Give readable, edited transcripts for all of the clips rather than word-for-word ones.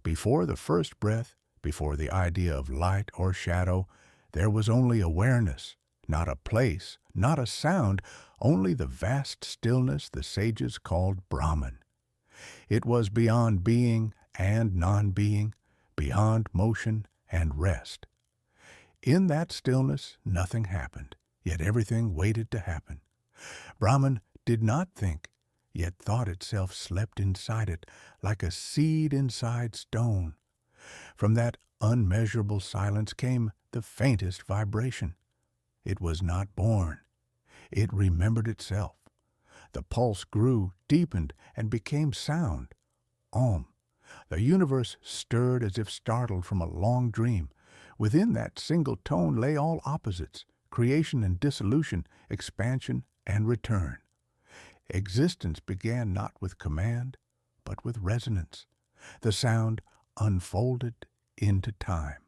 Before the first breath, before the idea of light or shadow, there was only awareness, not a place, not a sound, only the vast stillness the sages called Brahman. It was beyond being and non-being, beyond motion and rest. In that stillness, nothing happened, yet everything waited to happen. Brahman did not think, yet thought itself slept inside it, like a seed inside stone. From that unmeasurable silence came the faintest vibration. It was not born. It remembered itself. The pulse grew, deepened, and became sound. Om. The universe stirred as if startled from a long dream. Within that single tone lay all opposites, creation and dissolution, expansion and return. Existence began not with command, but with resonance. The sound unfolded into time.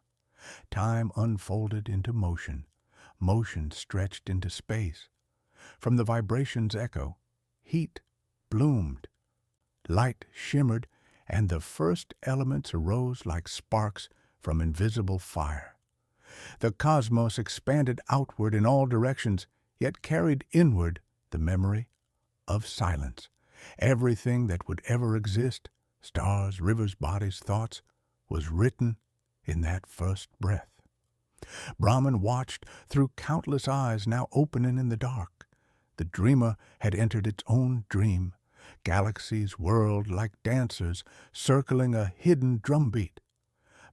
Time unfolded into motion. Motion stretched into space. From the vibration's echo, heat bloomed. Light shimmered, and the first elements arose like sparks from invisible fire. The cosmos expanded outward in all directions, yet carried inward the memory of silence. Everything that would ever exist, stars, rivers, bodies, thoughts, was written in that first breath. Brahman watched through countless eyes now open and in the dark. The dreamer had entered its own dream. Galaxies whirled like dancers, circling a hidden drumbeat.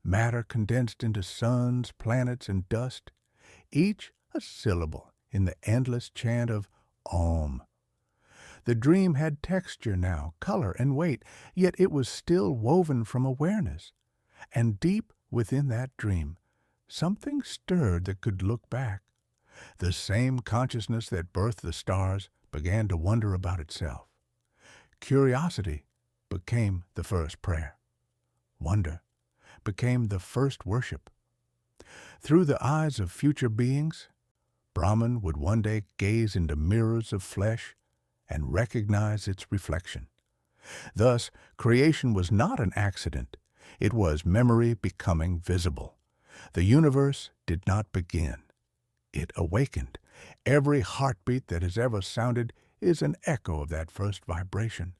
Matter condensed into suns, planets, and dust, each a syllable in the endless chant of Om. The dream had texture now, color, and weight, yet it was still woven from awareness. And deep within that dream, something stirred that could look back. The same consciousness that birthed the stars began to wonder about itself. Curiosity became the first prayer. Wonder became the first worship. Through the eyes of future beings, Brahman would one day gaze into mirrors of flesh and recognize its reflection. Thus, creation was not an accident. It was memory becoming visible. The universe did not begin. It awakened. Every heartbeat that has ever sounded is an echo of that first vibration.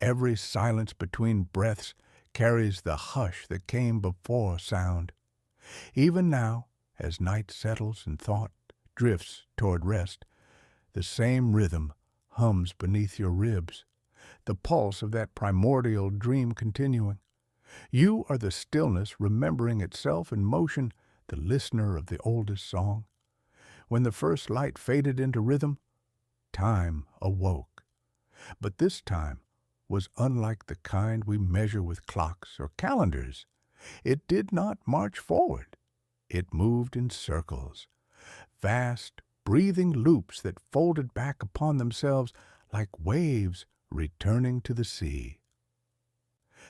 Every silence between breaths carries the hush that came before sound. Even now, as night settles and thought drifts toward rest, the same rhythm hums beneath your ribs, the pulse of that primordial dream continuing. You are the stillness remembering itself in motion, the listener of the oldest song. When the first light faded into rhythm, time awoke. But this time was unlike the kind we measure with clocks or calendars. It did not march forward. It moved in circles, vast, breathing loops that folded back upon themselves like waves returning to the sea.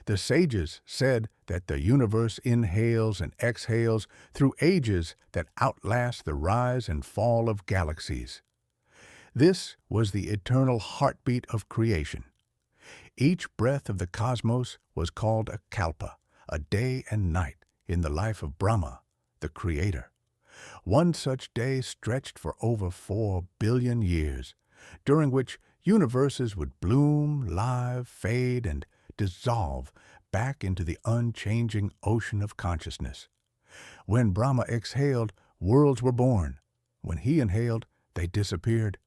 The sages said that the universe inhales and exhales through ages that outlast the rise and fall of galaxies. This was the eternal heartbeat of creation. Each breath of the cosmos was called a kalpa, a day and night in the life of Brahma, the creator. One such day stretched for over 4 billion years, during which universes would bloom, live, fade, and dissolve back into the unchanging ocean of consciousness. When Brahma exhaled, worlds were born. When he inhaled, they disappeared,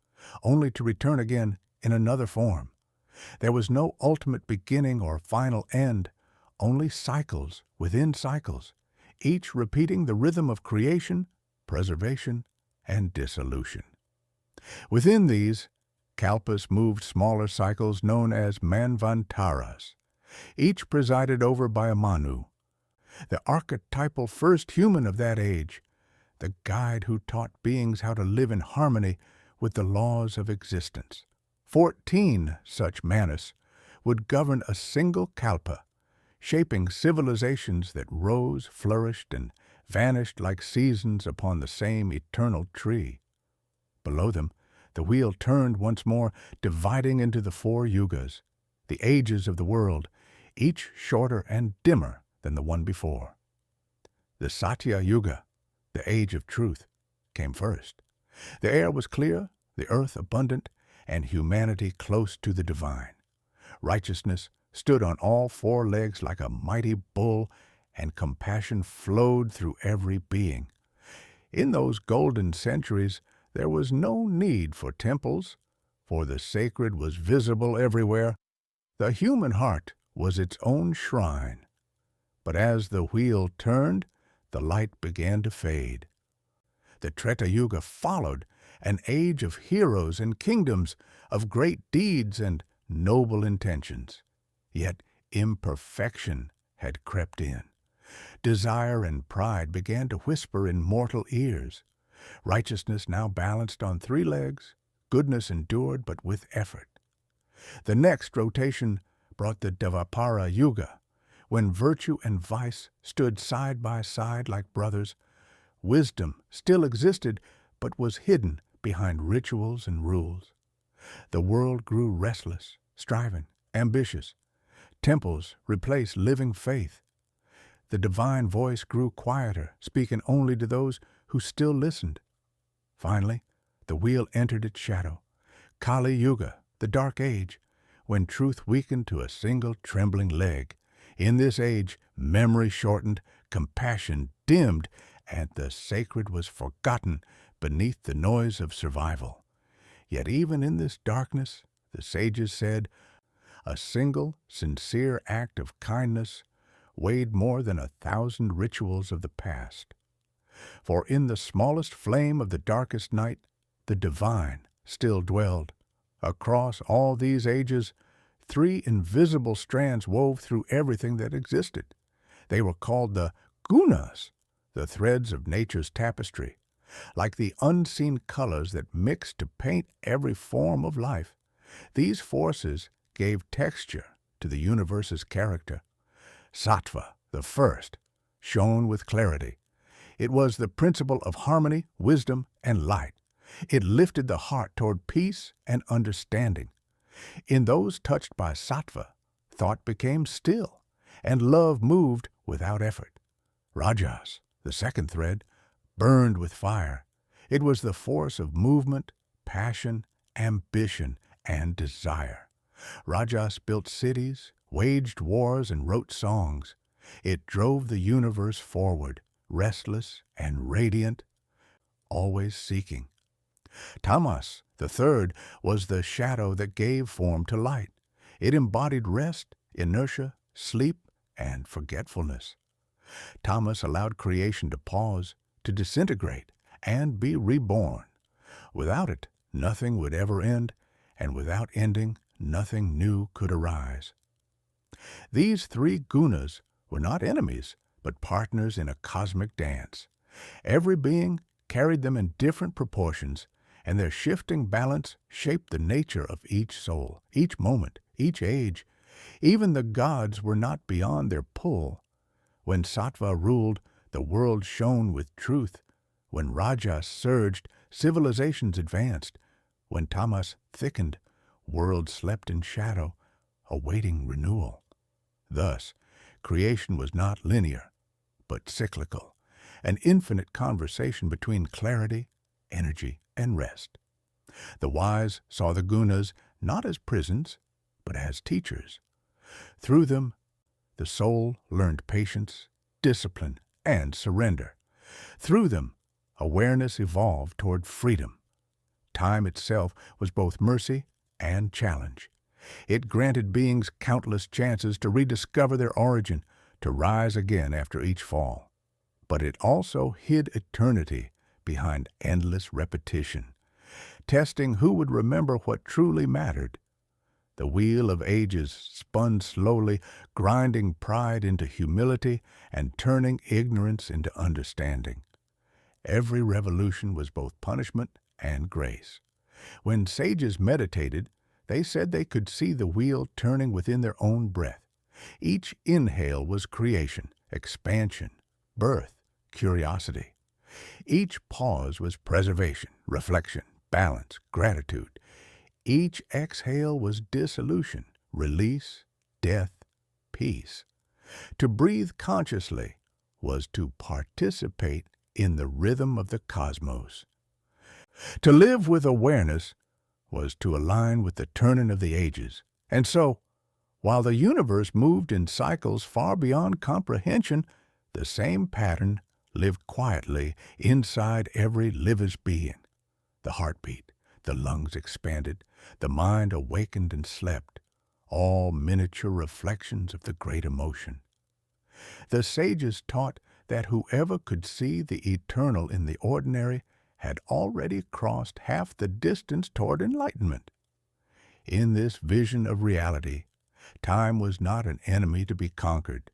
only to return again in another form. There was no ultimate beginning or final end, only cycles within cycles, each repeating the rhythm of creation, preservation, and dissolution. Within these, kalpas moved smaller cycles known as manvantaras, each presided over by a Manu, the archetypal first human of that age, the guide who taught beings how to live in harmony with the laws of existence. 14 such Manus would govern a single kalpa, shaping civilizations that rose, flourished, and vanished like seasons upon the same eternal tree. Below them, the wheel turned once more, dividing into the 4 yugas, the ages of the world, each shorter and dimmer than the one before. The Satya Yuga, the age of truth, came first. The air was clear, the earth abundant, and humanity close to the divine. Righteousness stood on all four legs like a mighty bull, and compassion flowed through every being. In those golden centuries, there was no need for temples, for the sacred was visible everywhere. The human heart was its own shrine. But as the wheel turned, the light began to fade. The Treta Yuga followed, an age of heroes and kingdoms, of great deeds and noble intentions. Yet imperfection had crept in. Desire and pride began to whisper in mortal ears. Righteousness now balanced on three legs, goodness endured but with effort. The next rotation brought the Dvapara Yuga, when virtue and vice stood side by side like brothers. Wisdom still existed, but was hidden behind rituals and rules. The world grew restless, striving, ambitious. Temples replaced living faith. The divine voice grew quieter, speaking only to those who still listened. Finally, the wheel entered its shadow. Kali Yuga, the dark age, when truth weakened to a single trembling leg. In this age, memory shortened, compassion dimmed, and the sacred was forgotten beneath the noise of survival. Yet even in this darkness, the sages said, a single, sincere act of kindness weighed more than 1,000 rituals of the past. For in the smallest flame of the darkest night, the divine still dwelled. Across all these ages, three invisible strands wove through everything that existed. They were called the gunas, the threads of nature's tapestry, like the unseen colors that mixed to paint every form of life. These forces gave texture to the universe's character. Sattva, the first, shone with clarity. It was the principle of harmony, wisdom, and light. It lifted the heart toward peace and understanding. In those touched by sattva, thought became still, and love moved without effort. Rajas, the second thread, burned with fire. It was the force of movement, passion, ambition, and desire. Rajas built cities, waged wars, and wrote songs. It drove the universe forward, restless and radiant, always seeking. Tamas, the third, was the shadow that gave form to light. It embodied rest, inertia, sleep, and forgetfulness. Tamas allowed creation to pause, to disintegrate, and be reborn. Without it, nothing would ever end, and without ending, nothing new could arise. These three gunas were not enemies, but partners in a cosmic dance. Every being carried them in different proportions, and their shifting balance shaped the nature of each soul, each moment, each age. Even the gods were not beyond their pull. When sattva ruled, the world shone with truth. When rajas surged, civilizations advanced. When tamas thickened, worlds slept in shadow, awaiting renewal. Thus, creation was not linear, but cyclical, an infinite conversation between clarity, energy, and rest. The wise saw the gunas not as prisons, but as teachers. Through them, the soul learned patience, discipline, and surrender. Through them, awareness evolved toward freedom. Time itself was both mercy and challenge. It granted beings countless chances to rediscover their origin, to rise again after each fall. But it also hid eternity behind endless repetition, testing who would remember what truly mattered. The wheel of ages spun slowly, grinding pride into humility and turning ignorance into understanding. Every revolution was both punishment and grace. When sages meditated, they said they could see the wheel turning within their own breath. Each inhale was creation, expansion, birth, curiosity. Each pause was preservation, reflection, balance, gratitude. Each exhale was dissolution, release, death, peace. To breathe consciously was to participate in the rhythm of the cosmos. To live with awareness was to align with the turning of the ages. And so, while the universe moved in cycles far beyond comprehension, the same pattern lived quietly inside every living being. The heartbeat, the lungs expanded, the mind awakened and slept, all miniature reflections of the great emotion. The sages taught that whoever could see the eternal in the ordinary had already crossed half the distance toward enlightenment. In this vision of reality, time was not an enemy to be conquered,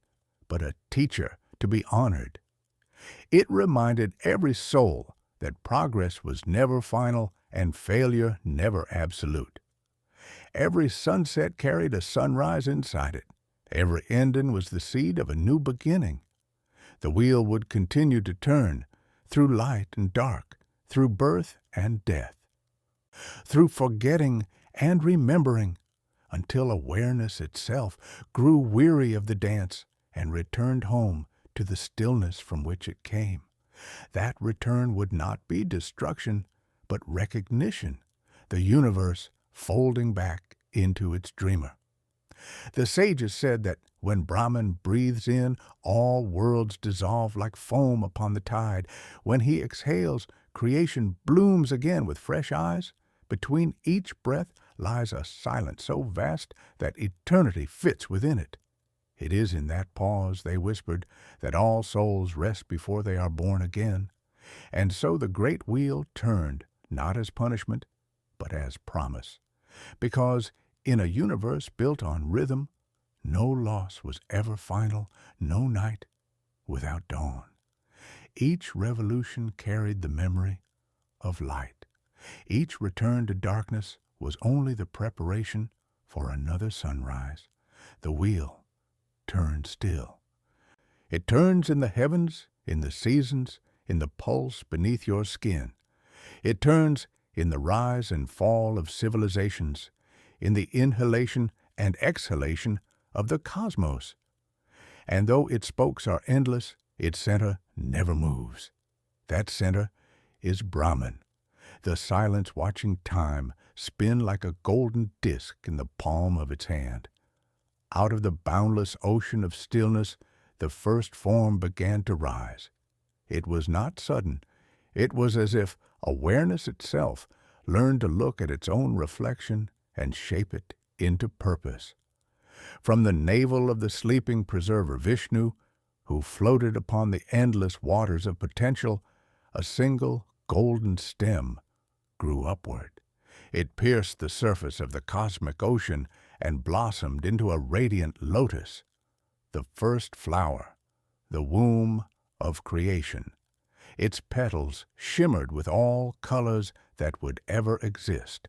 but a teacher to be honored. It reminded every soul that progress was never final and failure never absolute. Every sunset carried a sunrise inside it. Every ending was the seed of a new beginning. The wheel would continue to turn through light and dark, through birth and death, through forgetting and remembering, until awareness itself grew weary of the dance and returned home to the stillness from which it came. That return would not be destruction, but recognition, the universe folding back into its dreamer. The sages said that when Brahman breathes in, all worlds dissolve like foam upon the tide. When he exhales, creation blooms again with fresh eyes. Between each breath lies a silence so vast that eternity fits within it. It is in that pause, they whispered, that all souls rest before they are born again. And so the great wheel turned, not as punishment, but as promise. Because in a universe built on rhythm, no loss was ever final, no night without dawn. Each revolution carried the memory of light. Each return to darkness was only the preparation for another sunrise. The wheel turned still. It turns in the heavens, in the seasons, in the pulse beneath your skin. It turns in the rise and fall of civilizations, in the inhalation and exhalation of the cosmos. And though its spokes are endless, its center never moves. That center is Brahman, the silence watching time spin like a golden disk in the palm of its hand. Out of the boundless ocean of stillness, the first form began to rise. It was not sudden. It was as if awareness itself learned to look at its own reflection and shape it into purpose. From the navel of the sleeping preserver Vishnu, who floated upon the endless waters of potential, a single golden stem grew upward. It pierced the surface of the cosmic ocean and blossomed into a radiant lotus, the first flower, the womb of creation. Its petals shimmered with all colors that would ever exist,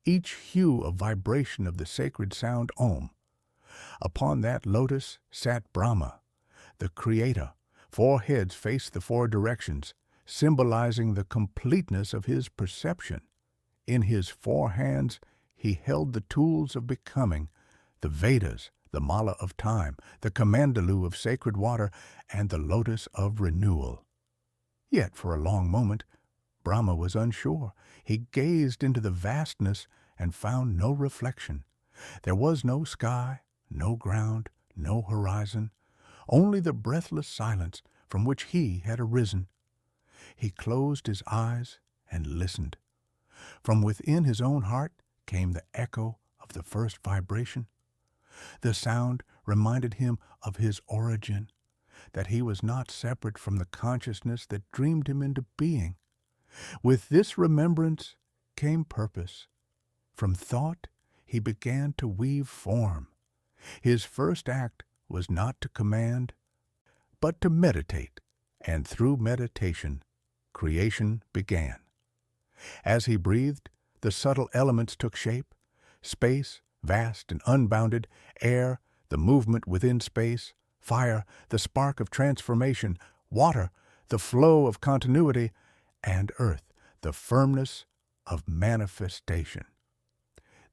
each hue a vibration of the sacred sound Om. Upon that lotus sat Brahma, the Creator. 4 heads faced the 4 directions, symbolizing the completeness of his perception. In his 4 hands he held the tools of becoming, the Vedas, the Mala of time, the Kamandalu of sacred water, and the lotus of renewal. Yet for a long moment Brahma was unsure. He gazed into the vastness and found no reflection. There was no sky, no ground, no horizon, only the breathless silence from which he had arisen. He closed his eyes and listened. From within his own heart came the echo of the first vibration. The sound reminded him of his origin, that he was not separate from the consciousness that dreamed him into being. With this remembrance came purpose. From thought he began to weave form. His first act was not to command, but to meditate, and through meditation, creation began. As he breathed, the subtle elements took shape: space, vast and unbounded; air, the movement within space; fire, the spark of transformation; water, the flow of continuity; and earth, the firmness of manifestation.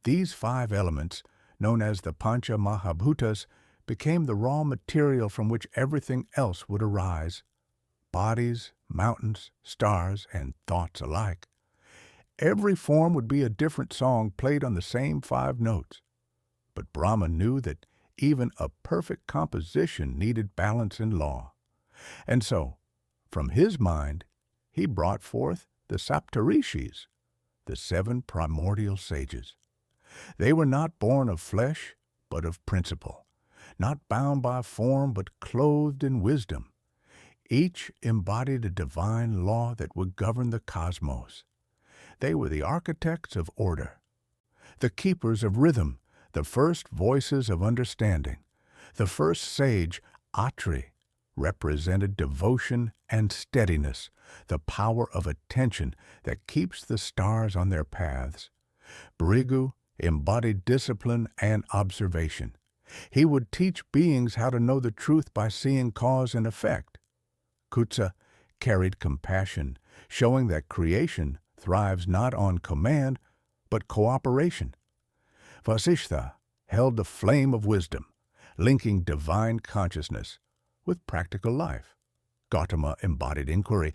These 5 elements, known as the Pancha Mahabhutas, became the raw material from which everything else would arise. Bodies, mountains, stars, and thoughts alike. Every form would be a different song played on the same 5 notes. But Brahma knew that even a perfect composition needed balance and law. And so, from his mind, he brought forth the Saptarishis, the 7 primordial sages. They were not born of flesh, but of principle, not bound by form, but clothed in wisdom. Each embodied a divine law that would govern the cosmos. They were the architects of order, the keepers of rhythm, the first voices of understanding. The first sage, Atri, represented devotion and steadiness, the power of attention that keeps the stars on their paths. Brigu embodied discipline and observation. He would teach beings how to know the truth by seeing cause and effect. Kutsa carried compassion, showing that creation thrives not on command, but cooperation. Vasishtha held the flame of wisdom, linking divine consciousness with practical life. Gautama embodied inquiry,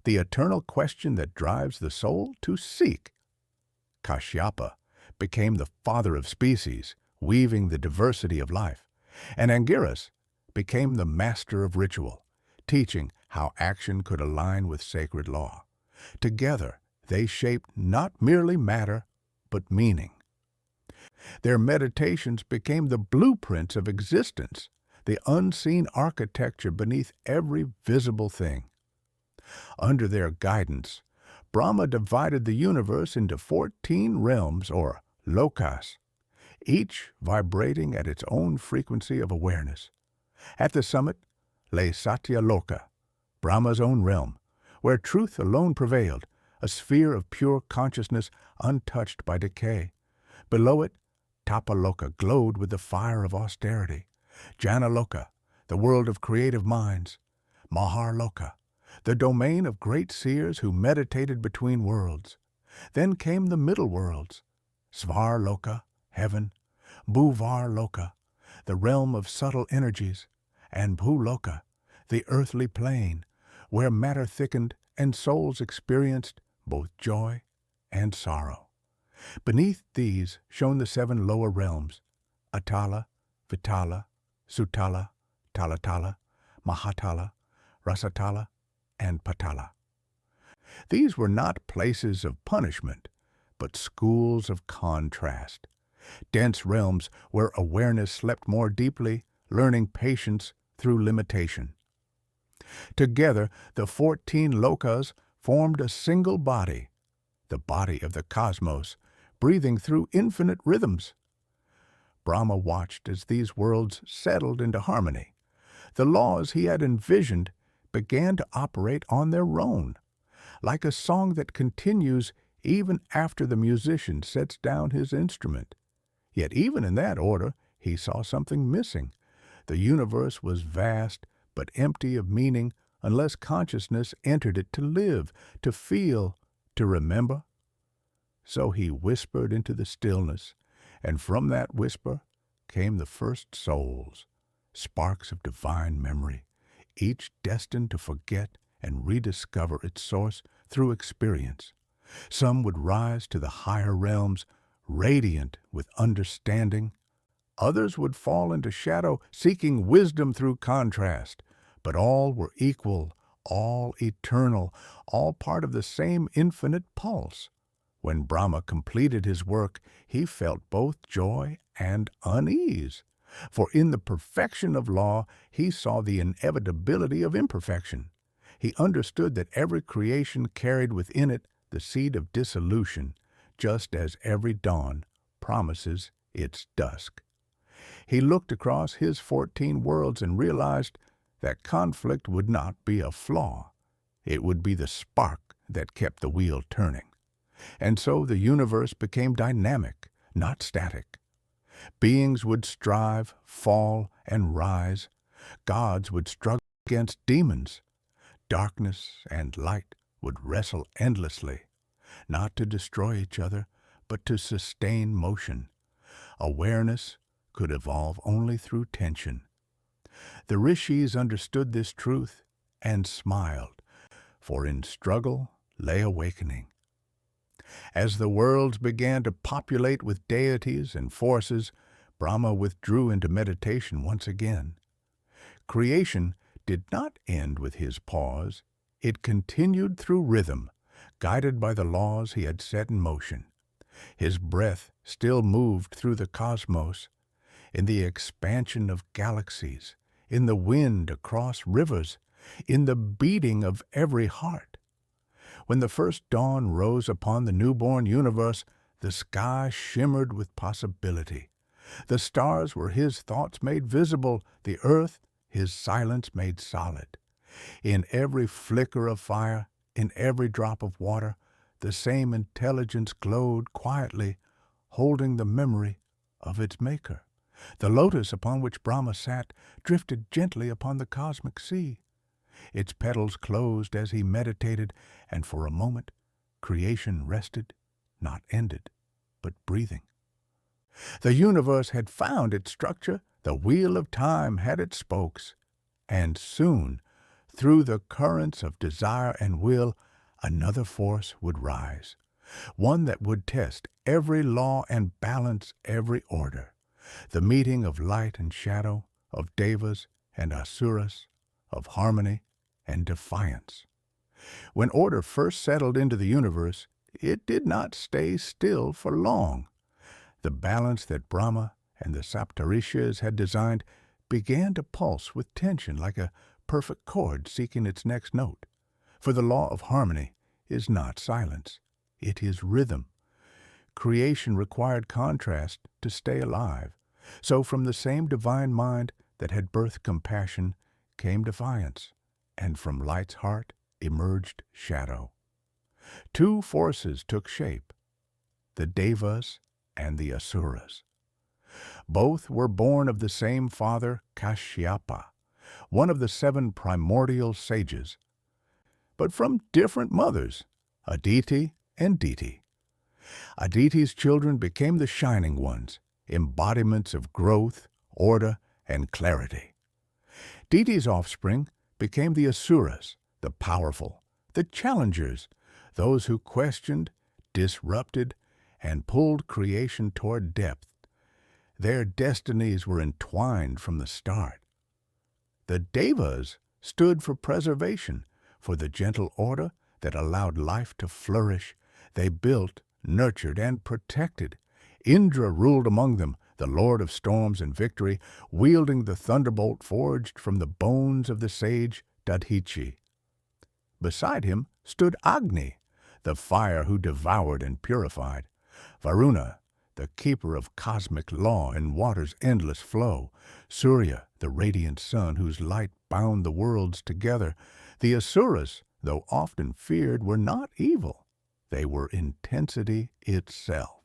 the eternal question that drives the soul to seek. Kashyapa became the father of species, weaving the diversity of life. And Angiras became the master of ritual, teaching how action could align with sacred law. Together, they shaped not merely matter, but meaning. Their meditations became the blueprints of existence, the unseen architecture beneath every visible thing. Under their guidance, Brahma divided the universe into 14 realms, or lokas, each vibrating at its own frequency of awareness. At the summit lay Satyaloka, Brahma's own realm, where truth alone prevailed, a sphere of pure consciousness untouched by decay. Below it, Tapaloka glowed with the fire of austerity. Janaloka, the world of creative minds. Maharloka, the domain of great seers who meditated between worlds. Then came the middle worlds, Svarloka, heaven, Bhuvarloka, the realm of subtle energies, and Bhuloka, the earthly plane, where matter thickened and souls experienced both joy and sorrow. Beneath these shone the 7 lower realms, Atala, Vitala, Sutala, Talatala, Mahatala, Rasatala, and Patala. These were not places of punishment, but schools of contrast, dense realms where awareness slept more deeply, learning patience through limitation. Together, the 14 lokas formed a single body, the body of the cosmos, breathing through infinite rhythms. Brahma watched as these worlds settled into harmony. The laws he had envisioned began to operate on their own, like a song that continues even after the musician sets down his instrument. Yet even in that order, he saw something missing. The universe was vast, but empty of meaning unless consciousness entered it to live, to feel, to remember. So he whispered into the stillness, and from that whisper came the first souls, sparks of divine memory, each destined to forget and rediscover its source through experience. Some would rise to the higher realms, radiant with understanding. Others would fall into shadow, seeking wisdom through contrast. But all were equal, all eternal, all part of the same infinite pulse. When Brahma completed his work, he felt both joy and unease. For in the perfection of law, he saw the inevitability of imperfection. He understood that every creation carried within it the seed of dissolution, just as every dawn promises its dusk. He looked across his 14 worlds and realized that conflict would not be a flaw. It would be the spark that kept the wheel turning. And so the universe became dynamic, not static. Beings would strive, fall, and rise. Gods would struggle against demons. Darkness and light would wrestle endlessly, not to destroy each other, but to sustain motion. Awareness, could evolve only through tension. The rishis understood this truth and smiled, for in struggle lay awakening. As the worlds began to populate with deities and forces, Brahma withdrew into meditation once again. Creation did not end with his pause. It continued through rhythm, guided by the laws he had set in motion. His breath still moved through the cosmos, in the expansion of galaxies, in the wind across rivers, in the beating of every heart. When the first dawn rose upon the newborn universe, the sky shimmered with possibility. The stars were his thoughts made visible, the earth his silence made solid. In every flicker of fire, in every drop of water, the same intelligence glowed quietly, holding the memory of its maker. The lotus upon which Brahma sat drifted gently upon the cosmic sea. Its petals closed as he meditated, and for a moment creation rested, not ended, but breathing. The universe had found its structure, the wheel of time had its spokes, and soon, through the currents of desire and will, another force would rise, one that would test every law and balance every order, the meeting of light and shadow, of devas and asuras, of harmony and defiance. When order first settled into the universe, it did not stay still for long. The balance that Brahma and the Saptarishis had designed began to pulse with tension like a perfect chord seeking its next note. For the law of harmony is not silence, it is rhythm. Creation required contrast to stay alive. So from the same divine mind that had birthed compassion came defiance, and from light's heart emerged shadow. Two forces took shape, the devas and the asuras. Both were born of the same father, Kashyapa, one of the 7 primordial sages, but from different mothers, Aditi and Diti. Aditi's children became the shining ones, embodiments of growth, order, and clarity. Diti's offspring became the asuras, the powerful, the challengers, those who questioned, disrupted, and pulled creation toward depth. Their destinies were entwined from the start. The devas stood for preservation, for the gentle order that allowed life to flourish. They built, nurtured, and protected. Indra ruled among them, the lord of storms and victory, wielding the thunderbolt forged from the bones of the sage Dadhichi. Beside him stood Agni, the fire who devoured and purified. Varuna, the keeper of cosmic law and water's endless flow. Surya, the radiant sun whose light bound the worlds together. The asuras, though often feared, were not evil. They were intensity itself.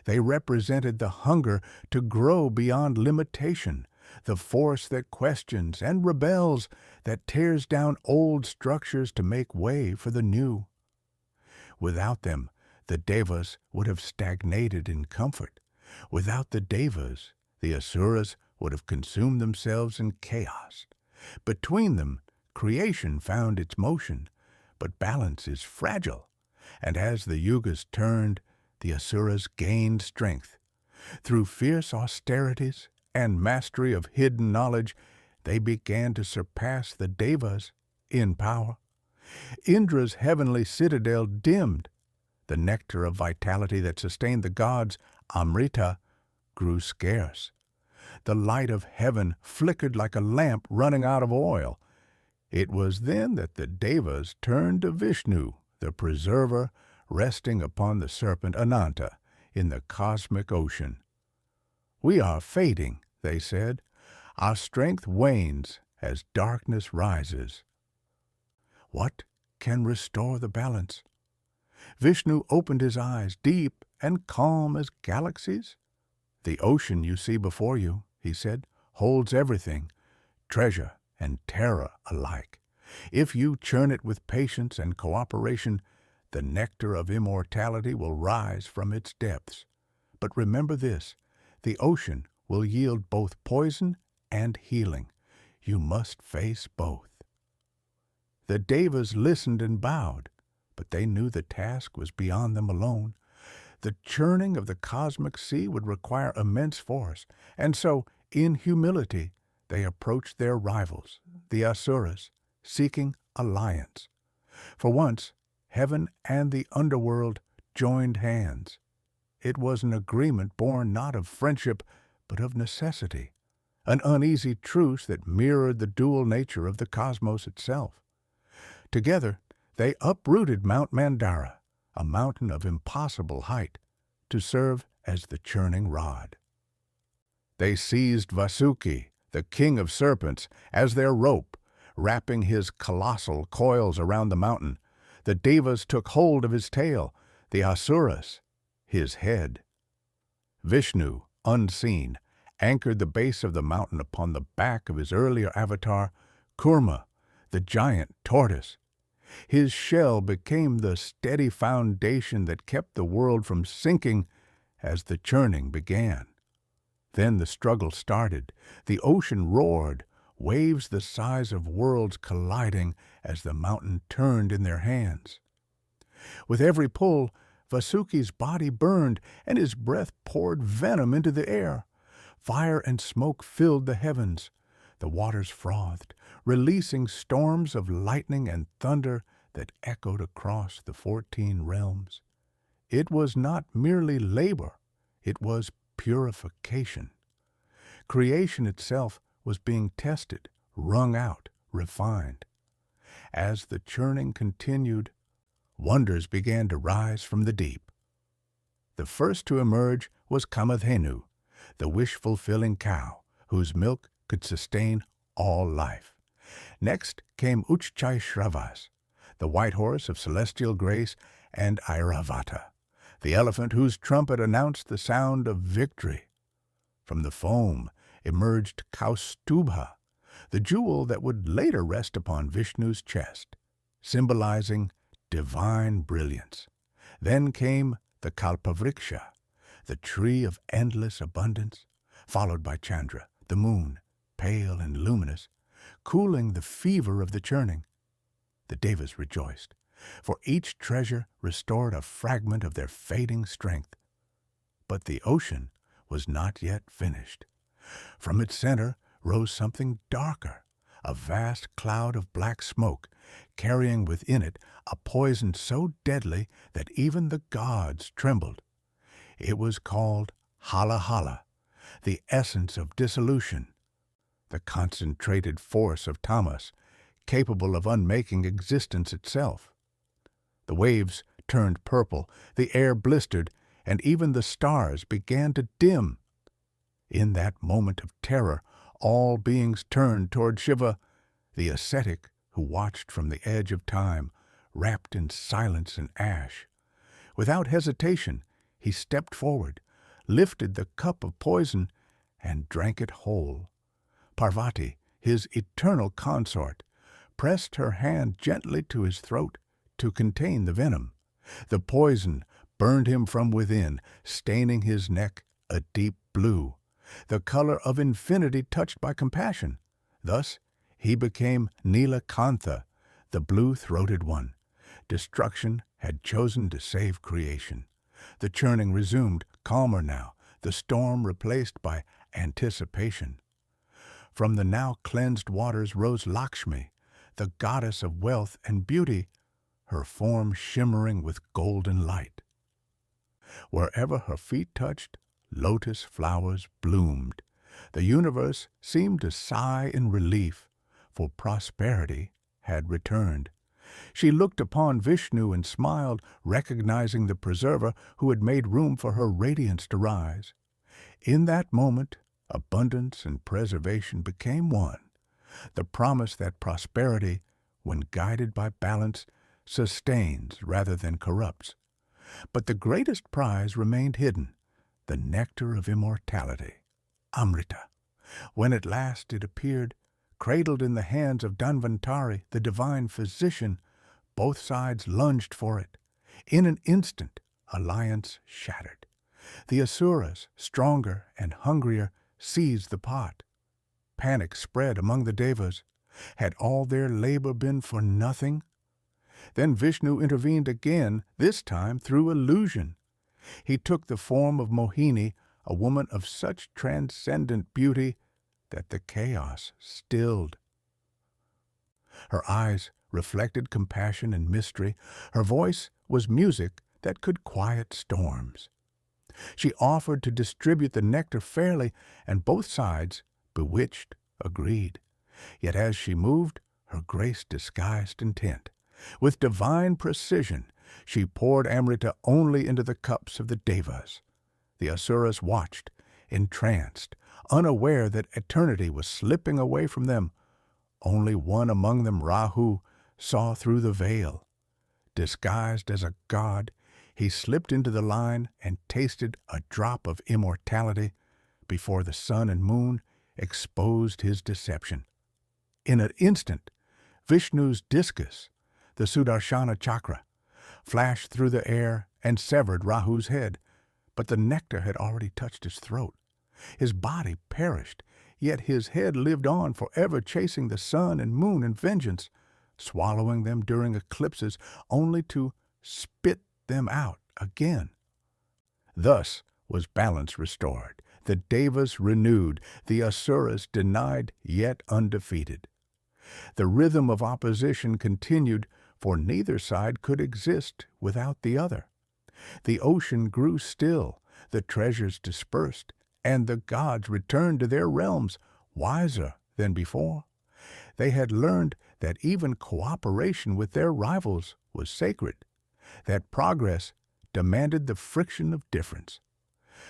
They represented the hunger to grow beyond limitation, the force that questions and rebels, that tears down old structures to make way for the new. Without them, the devas would have stagnated in comfort. Without the devas, the asuras would have consumed themselves in chaos. Between them, creation found its motion, but balance is fragile, and as the yugas turned, the asuras gained strength. Through fierce austerities and mastery of hidden knowledge, they began to surpass the devas in power. Indra's heavenly citadel dimmed. The nectar of vitality that sustained the gods, Amrita, grew scarce. The light of heaven flickered like a lamp running out of oil. It was then that the devas turned to Vishnu, the preserver, resting upon the serpent Ananta in the cosmic ocean. "We are fading," they said. "Our strength wanes as darkness rises. What can restore the balance?" Vishnu opened his eyes, deep and calm as galaxies. "The ocean you see before you," he said, "holds everything, treasure and terror alike. If you churn it with patience and cooperation, the nectar of immortality will rise from its depths. But remember this, the ocean will yield both poison and healing. You must face both. The Devas listened and bowed, but they knew the task was beyond them alone. The churning of the cosmic sea would require immense force, and so, in humility, they approached their rivals, the Asuras, seeking alliance. For once, heaven and the underworld joined hands. It was an agreement born not of friendship, but of necessity, an uneasy truce that mirrored the dual nature of the cosmos itself. Together, they uprooted Mount Mandara, a mountain of impossible height, to serve as the churning rod. They seized Vasuki, the king of serpents, as their rope, wrapping his colossal coils around the mountain. The Devas took hold of his tail, the Asuras, his head. Vishnu, unseen, anchored the base of the mountain upon the back of his earlier avatar, Kurma, the giant tortoise. His shell became the steady foundation that kept the world from sinking as the churning began. Then the struggle started. The ocean roared, waves the size of worlds colliding as the mountain turned in their hands. With every pull, Vasuki's body burned, and his breath poured venom into the air. Fire and smoke filled the heavens. The waters frothed, releasing storms of lightning and thunder that echoed across the 14 realms. It was not merely labor, it was purification. Creation itself was being tested, wrung out, refined. As the churning continued, wonders began to rise from the deep. The first to emerge was Kamadhenu, the wish-fulfilling cow, whose milk could sustain all life. Next came Uchchaishravas, the white horse of celestial grace, and Airavata, the elephant whose trumpet announced the sound of victory. From the foam emerged Kaustubha, the jewel that would later rest upon Vishnu's chest, symbolizing divine brilliance. Then came the Kalpavriksha, the tree of endless abundance, followed by Chandra, the moon, pale and luminous, cooling the fever of the churning. The Devas rejoiced, for each treasure restored a fragment of their fading strength. But the ocean was not yet finished. From its center rose something darker, a vast cloud of black smoke, carrying within it a poison so deadly that even the gods trembled. It was called Hala Hala, the essence of dissolution, the concentrated force of tamas, capable of unmaking existence itself. The waves turned purple, the air blistered, and even the stars began to dim. In that moment of terror, all beings turned toward Shiva, the ascetic who watched from the edge of time, wrapped in silence and ash. Without hesitation, he stepped forward, lifted the cup of poison, and drank it whole. Parvati, his eternal consort, pressed her hand gently to his throat to contain the venom. The poison burned him from within, staining his neck a deep blue, the color of infinity touched by compassion. Thus he became Nilakantha, the blue-throated one. Destruction had chosen to save creation. The churning resumed, calmer now, the storm replaced by anticipation. From the now cleansed waters rose Lakshmi, the goddess of wealth and beauty, her form shimmering with golden light. Wherever her feet touched, lotus flowers bloomed. The universe seemed to sigh in relief, for prosperity had returned. She looked upon Vishnu and smiled, recognizing the preserver who had made room for her radiance to rise. In that moment, abundance and preservation became one, the promise that prosperity, when guided by balance, sustains rather than corrupts. But the greatest prize remained hidden, the nectar of immortality, Amrita. When at last it appeared, cradled in the hands of Dhanvantari, the divine physician, both sides lunged for it. In an instant, alliance shattered. The Asuras, stronger and hungrier, seized the pot. Panic spread among the devas. Had all their labor been for nothing? Then Vishnu intervened again, this time through illusion. He took the form of Mohini, a woman of such transcendent beauty that the chaos stilled. Her eyes reflected compassion and mystery. Her voice was music that could quiet storms. She offered to distribute the nectar fairly, and both sides, bewitched, agreed. Yet as she moved, her grace disguised intent. With divine precision, she poured Amrita only into the cups of the devas. The asuras watched, entranced, unaware that eternity was slipping away from them. Only one among them, Rahu, saw through the veil. Disguised as a god, he slipped into the line and tasted a drop of immortality before the sun and moon exposed his deception. In an instant, Vishnu's discus, the Sudarshana chakra, flashed through the air and severed Rahu's head, but the nectar had already touched his throat. His body perished, yet his head lived on forever, chasing the sun and moon in vengeance, swallowing them during eclipses only to spit them out again. Thus was balance restored, the devas renewed, the asuras denied yet undefeated. The rhythm of opposition continued, for neither side could exist without the other. The ocean grew still, the treasures dispersed, and the gods returned to their realms, wiser than before. They had learned that even cooperation with their rivals was sacred, that progress demanded the friction of difference.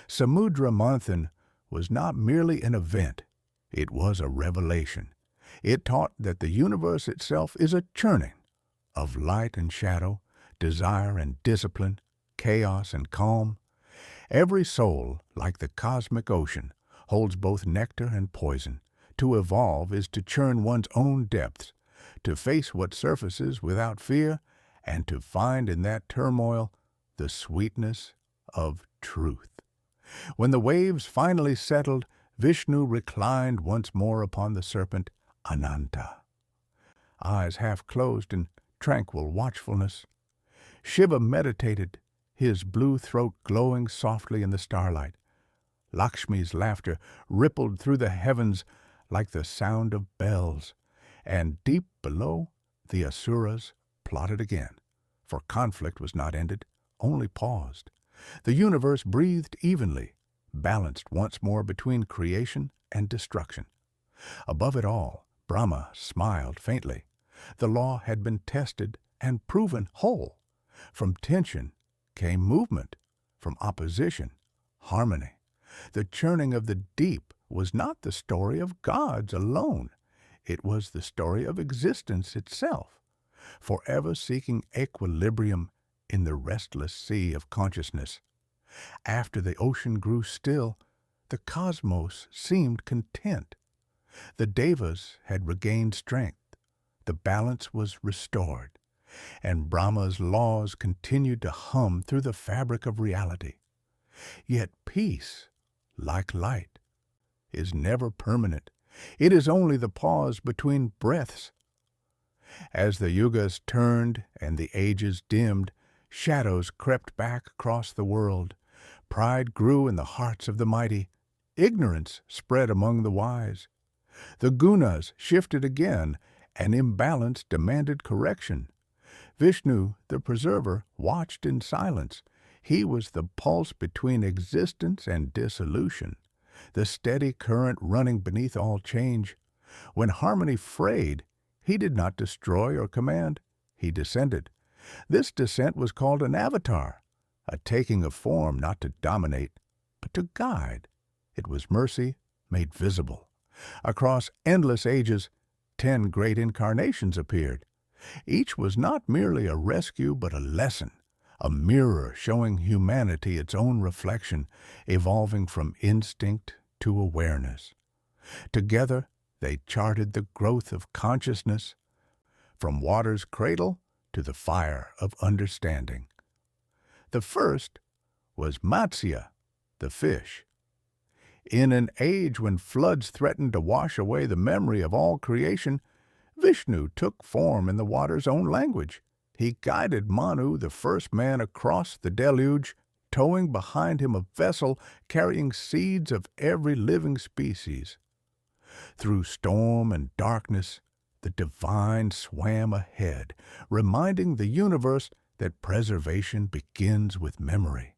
Samudra Manthan was not merely an event, it was a revelation. It taught that the universe itself is a churning of light and shadow, desire and discipline, chaos and calm. Every soul, like the cosmic ocean, holds both nectar and poison. To evolve is to churn one's own depths, to face what surfaces without fear, and to find in that turmoil the sweetness of truth. When the waves finally settled, Vishnu reclined once more upon the serpent Ananta, eyes half closed in tranquil watchfulness. Shiva meditated, his blue throat glowing softly in the starlight. Lakshmi's laughter rippled through the heavens like the sound of bells, and deep below, the asuras plotted again, for conflict was not ended, only paused. The universe breathed evenly, balanced once more between creation and destruction. Above it all, Brahma smiled faintly. The law had been tested and proven whole. From tension came movement, from opposition, harmony. The churning of the deep was not the story of gods alone. It was the story of existence itself, forever seeking equilibrium in the restless sea of consciousness. After the ocean grew still, the cosmos seemed content. The devas had regained strength, the balance was restored, and Brahma's laws continued to hum through the fabric of reality. Yet peace, like light, is never permanent. It is only the pause between breaths. As the yugas turned and the ages dimmed, shadows crept back across the world. Pride grew in the hearts of the mighty. Ignorance spread among the wise. The gunas shifted again, and imbalance demanded correction. Vishnu, the preserver, watched in silence. He was the pulse between existence and dissolution, the steady current running beneath all change. When harmony frayed, he did not destroy or command. He descended. This descent was called an avatar, a taking of form not to dominate, but to guide. It was mercy made visible. Across endless ages, 10 great incarnations appeared. Each was not merely a rescue, but a lesson, a mirror showing humanity its own reflection, evolving from instinct to awareness. Together, they charted the growth of consciousness, from water's cradle to the fire of understanding. The first was Matsya, the fish. In an age when floods threatened to wash away the memory of all creation, Vishnu took form in the water's own language. He guided Manu, the first man, across the deluge, towing behind him a vessel carrying seeds of every living species. Through storm and darkness, the divine swam ahead, reminding the universe that preservation begins with memory.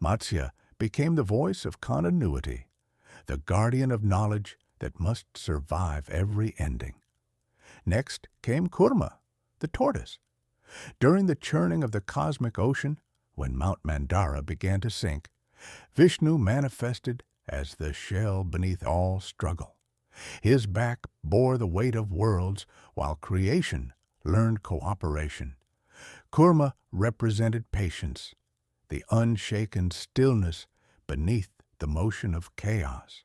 Matsya became the voice of continuity, the guardian of knowledge that must survive every ending. Next came Kurma, the tortoise. During the churning of the cosmic ocean, when Mount Mandara began to sink, Vishnu manifested as the shell beneath all struggle. His back bore the weight of worlds, while creation learned cooperation. Kurma represented patience, the unshaken stillness beneath the motion of chaos.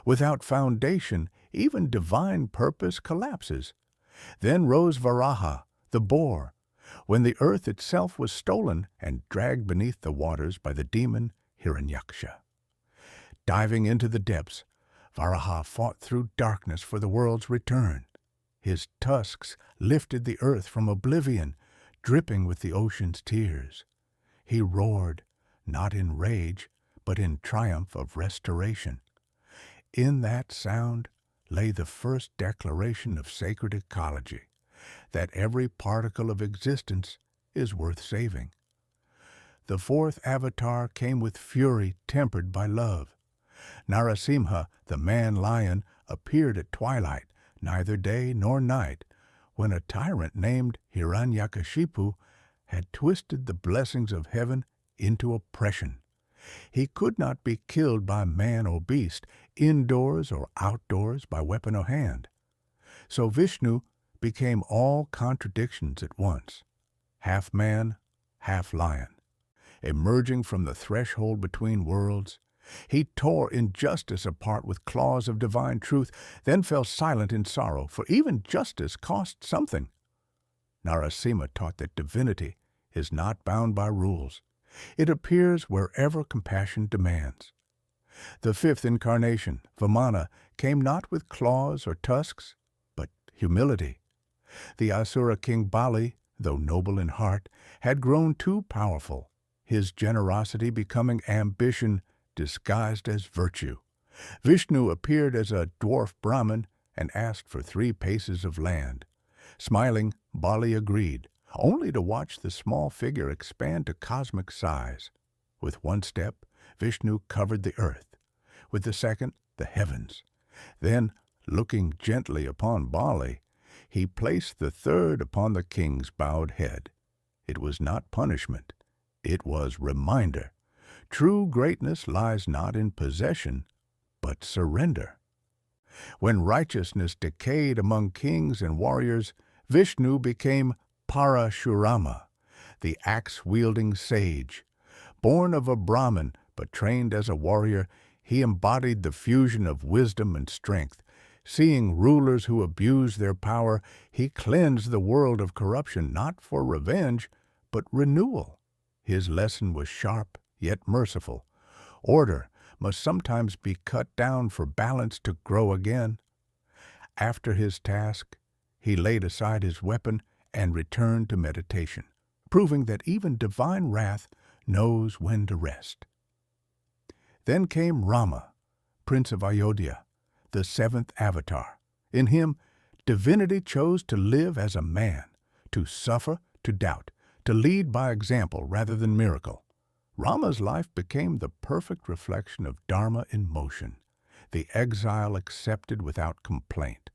Without foundation, even divine purpose collapses. Then rose Varaha, the boar, when the earth itself was stolen and dragged beneath the waters by the demon Hiranyaksha. Diving into the depths, Varaha fought through darkness for the world's return. His tusks lifted the earth from oblivion, dripping with the ocean's tears. He roared, not in rage, but in triumph of restoration. In that sound lay the first declaration of sacred ecology, that every particle of existence is worth saving. The fourth avatar came with fury tempered by love. Narasimha, the man-lion, appeared at twilight, neither day nor night, when a tyrant named Hiranyakashipu had twisted the blessings of heaven into oppression. He could not be killed by man or beast, indoors or outdoors by weapon or hand. So Vishnu became all contradictions at once, half man, half lion. Emerging from the threshold between worlds, he tore injustice apart with claws of divine truth, then fell silent in sorrow, for even justice cost something. Narasimha taught that divinity is not bound by rules. It appears wherever compassion demands. The fifth incarnation, Vamana, came not with claws or tusks, but humility. The Asura king Bali, though noble in heart, had grown too powerful, his generosity becoming ambition disguised as virtue. Vishnu appeared as a dwarf Brahmin and asked for 3 paces of land. Smiling, Bali agreed, only to watch the small figure expand to cosmic size. With one step, Vishnu covered the earth, with the second, the heavens. Then, looking gently upon Bali, he placed the third upon the king's bowed head. It was not punishment, it was reminder. True greatness lies not in possession, but surrender. When righteousness decayed among kings and warriors, Vishnu became Parashurama, the axe-wielding sage. Born of a Brahmin, but trained as a warrior, he embodied the fusion of wisdom and strength. Seeing rulers who abused their power, he cleansed the world of corruption not for revenge, but renewal. His lesson was sharp, yet merciful. Order must sometimes be cut down for balance to grow again. After his task, he laid aside his weapon and returned to meditation, proving that even divine wrath knows when to rest. Then came Rama, Prince of Ayodhya, the 7th avatar. In him, divinity chose to live as a man, to suffer, to doubt, to lead by example rather than miracle. Rama's life became the perfect reflection of Dharma in motion, the exile accepted without complaint,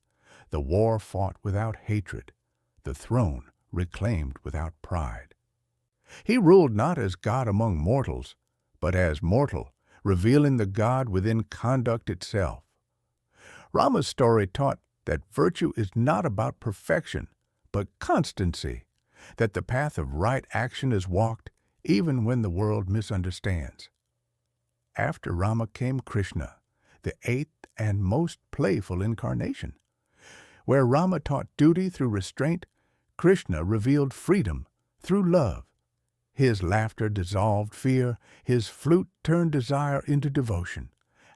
the war fought without hatred, the throne reclaimed without pride. He ruled not as God among mortals, but as mortal, revealing the God within conduct itself. Rama's story taught that virtue is not about perfection, but constancy, that the path of right action is walked even when the world misunderstands. After Rama came Krishna, the 8th and most playful incarnation. Where Rama taught duty through restraint, Krishna revealed freedom through love. His laughter dissolved fear, his flute turned desire into devotion,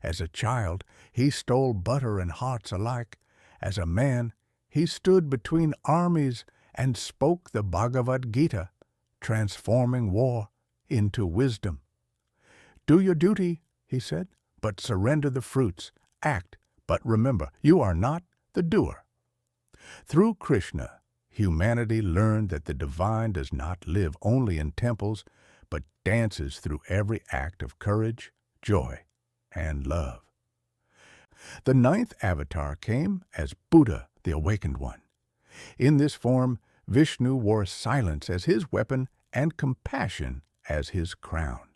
As a child, he stole butter and hearts alike. As a man, he stood between armies and spoke the Bhagavad Gita, transforming war into wisdom. Do your duty, he said, but surrender the fruits. Act, but remember, you are not the doer. Through Krishna, humanity learned that the divine does not live only in temples, but dances through every act of courage, joy, and love. The ninth avatar came as Buddha, the Awakened One. In this form, Vishnu wore silence as his weapon and compassion as his crown.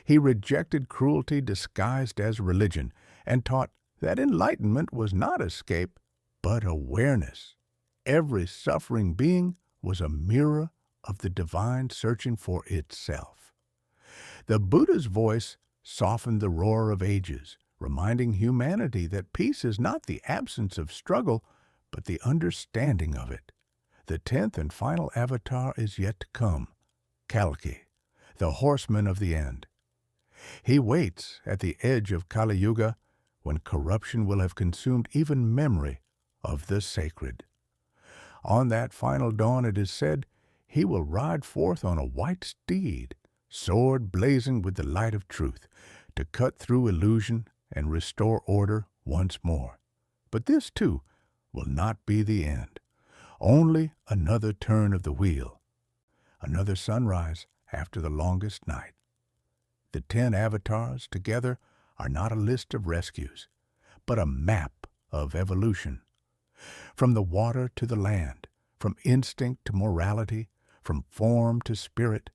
He rejected cruelty disguised as religion and taught that enlightenment was not escape, but awareness. Every suffering being was a mirror of the divine searching for itself. The Buddha's voice softened the roar of ages, reminding humanity that peace is not the absence of struggle, but the understanding of it. The 10th and final avatar is yet to come, Kalki, the horseman of the end. He waits at the edge of Kali Yuga when corruption will have consumed even memory of the sacred. On that final dawn, it is said, he will ride forth on a white steed, sword blazing with the light of truth, to cut through illusion and restore order once more. But this, too, will not be the end. Only another turn of the wheel, another sunrise after the longest night. The 10 avatars together are not a list of rescues, but a map of evolution. From the water to the land, from instinct to morality, from form to spirit,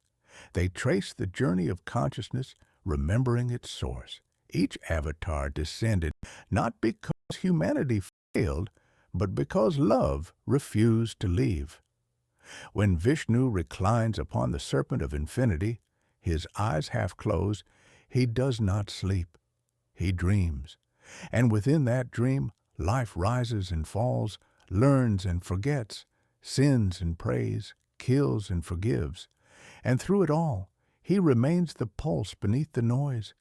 they trace the journey of consciousness, remembering its source. Each avatar descended not because humanity failed, but because love refused to leave. When Vishnu reclines upon the serpent of infinity, his eyes half closed, he does not sleep. He dreams. And within that dream, life rises and falls, learns and forgets, sins and prays, kills and forgives. And through it all, he remains the pulse beneath the noise.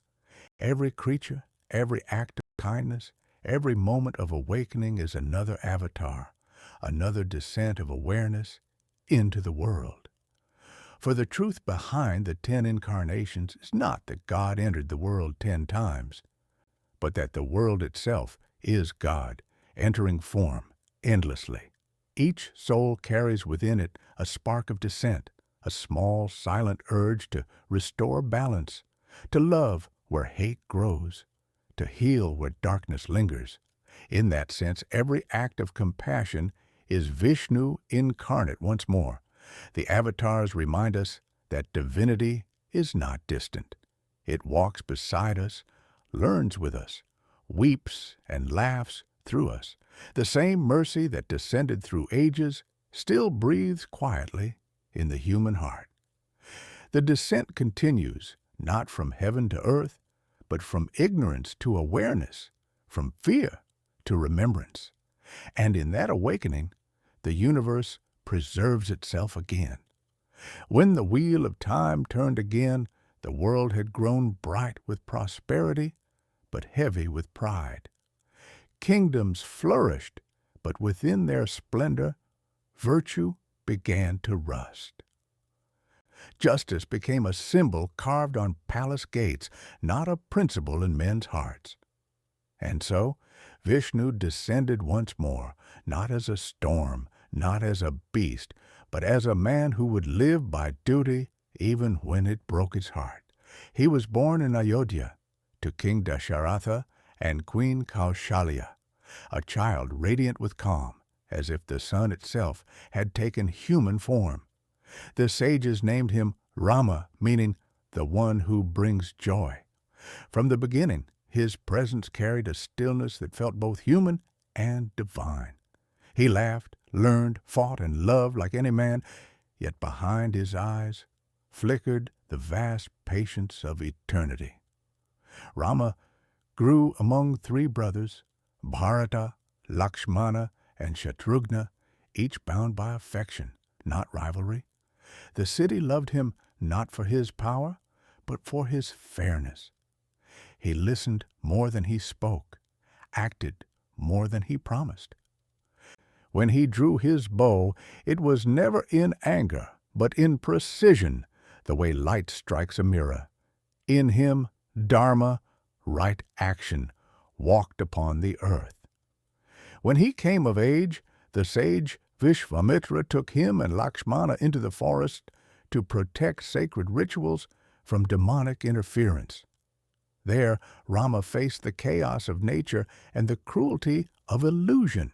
Every creature, every act of kindness, every moment of awakening is another avatar, another descent of awareness into the world. For the truth behind the 10 incarnations is not that God entered the world 10 times, but that the world itself is God, entering form endlessly. Each soul carries within it a spark of dissent, a small, silent urge to restore balance, to love where hate grows, to heal where darkness lingers. In that sense, every act of compassion is Vishnu incarnate once more. The avatars remind us that divinity is not distant. It walks beside us, learns with us, weeps and laughs through us. The same mercy that descended through ages still breathes quietly in the human heart. The descent continues, not from heaven to earth, but from ignorance to awareness, from fear to remembrance. And in that awakening, the universe preserves itself again. When the wheel of time turned again, the world had grown bright with prosperity, but heavy with pride. Kingdoms flourished, but within their splendor, virtue began to rust. Justice became a symbol carved on palace gates, not a principle in men's hearts. And so, Vishnu descended once more, not as a storm, not as a beast, but as a man who would live by duty even when it broke his heart. He was born in Ayodhya to King Dasharatha and Queen Kaushalya, a child radiant with calm, as if the sun itself had taken human form. The sages named him Rama, meaning the one who brings joy. From the beginning, his presence carried a stillness that felt both human and divine. He laughed, learned, fought, and loved like any man, yet behind his eyes flickered the vast patience of eternity. Rama grew among 3 brothers, Bharata, Lakshmana, and Shatrughna, each bound by affection, not rivalry. The city loved him not for his power, but for his fairness. He listened more than he spoke, acted more than he promised. When he drew his bow, it was never in anger, but in precision, the way light strikes a mirror. In him, Dharma, right action, walked upon the earth. When he came of age, the sage Vishvamitra took him and Lakshmana into the forest to protect sacred rituals from demonic interference. There, Rama faced the chaos of nature and the cruelty of illusion.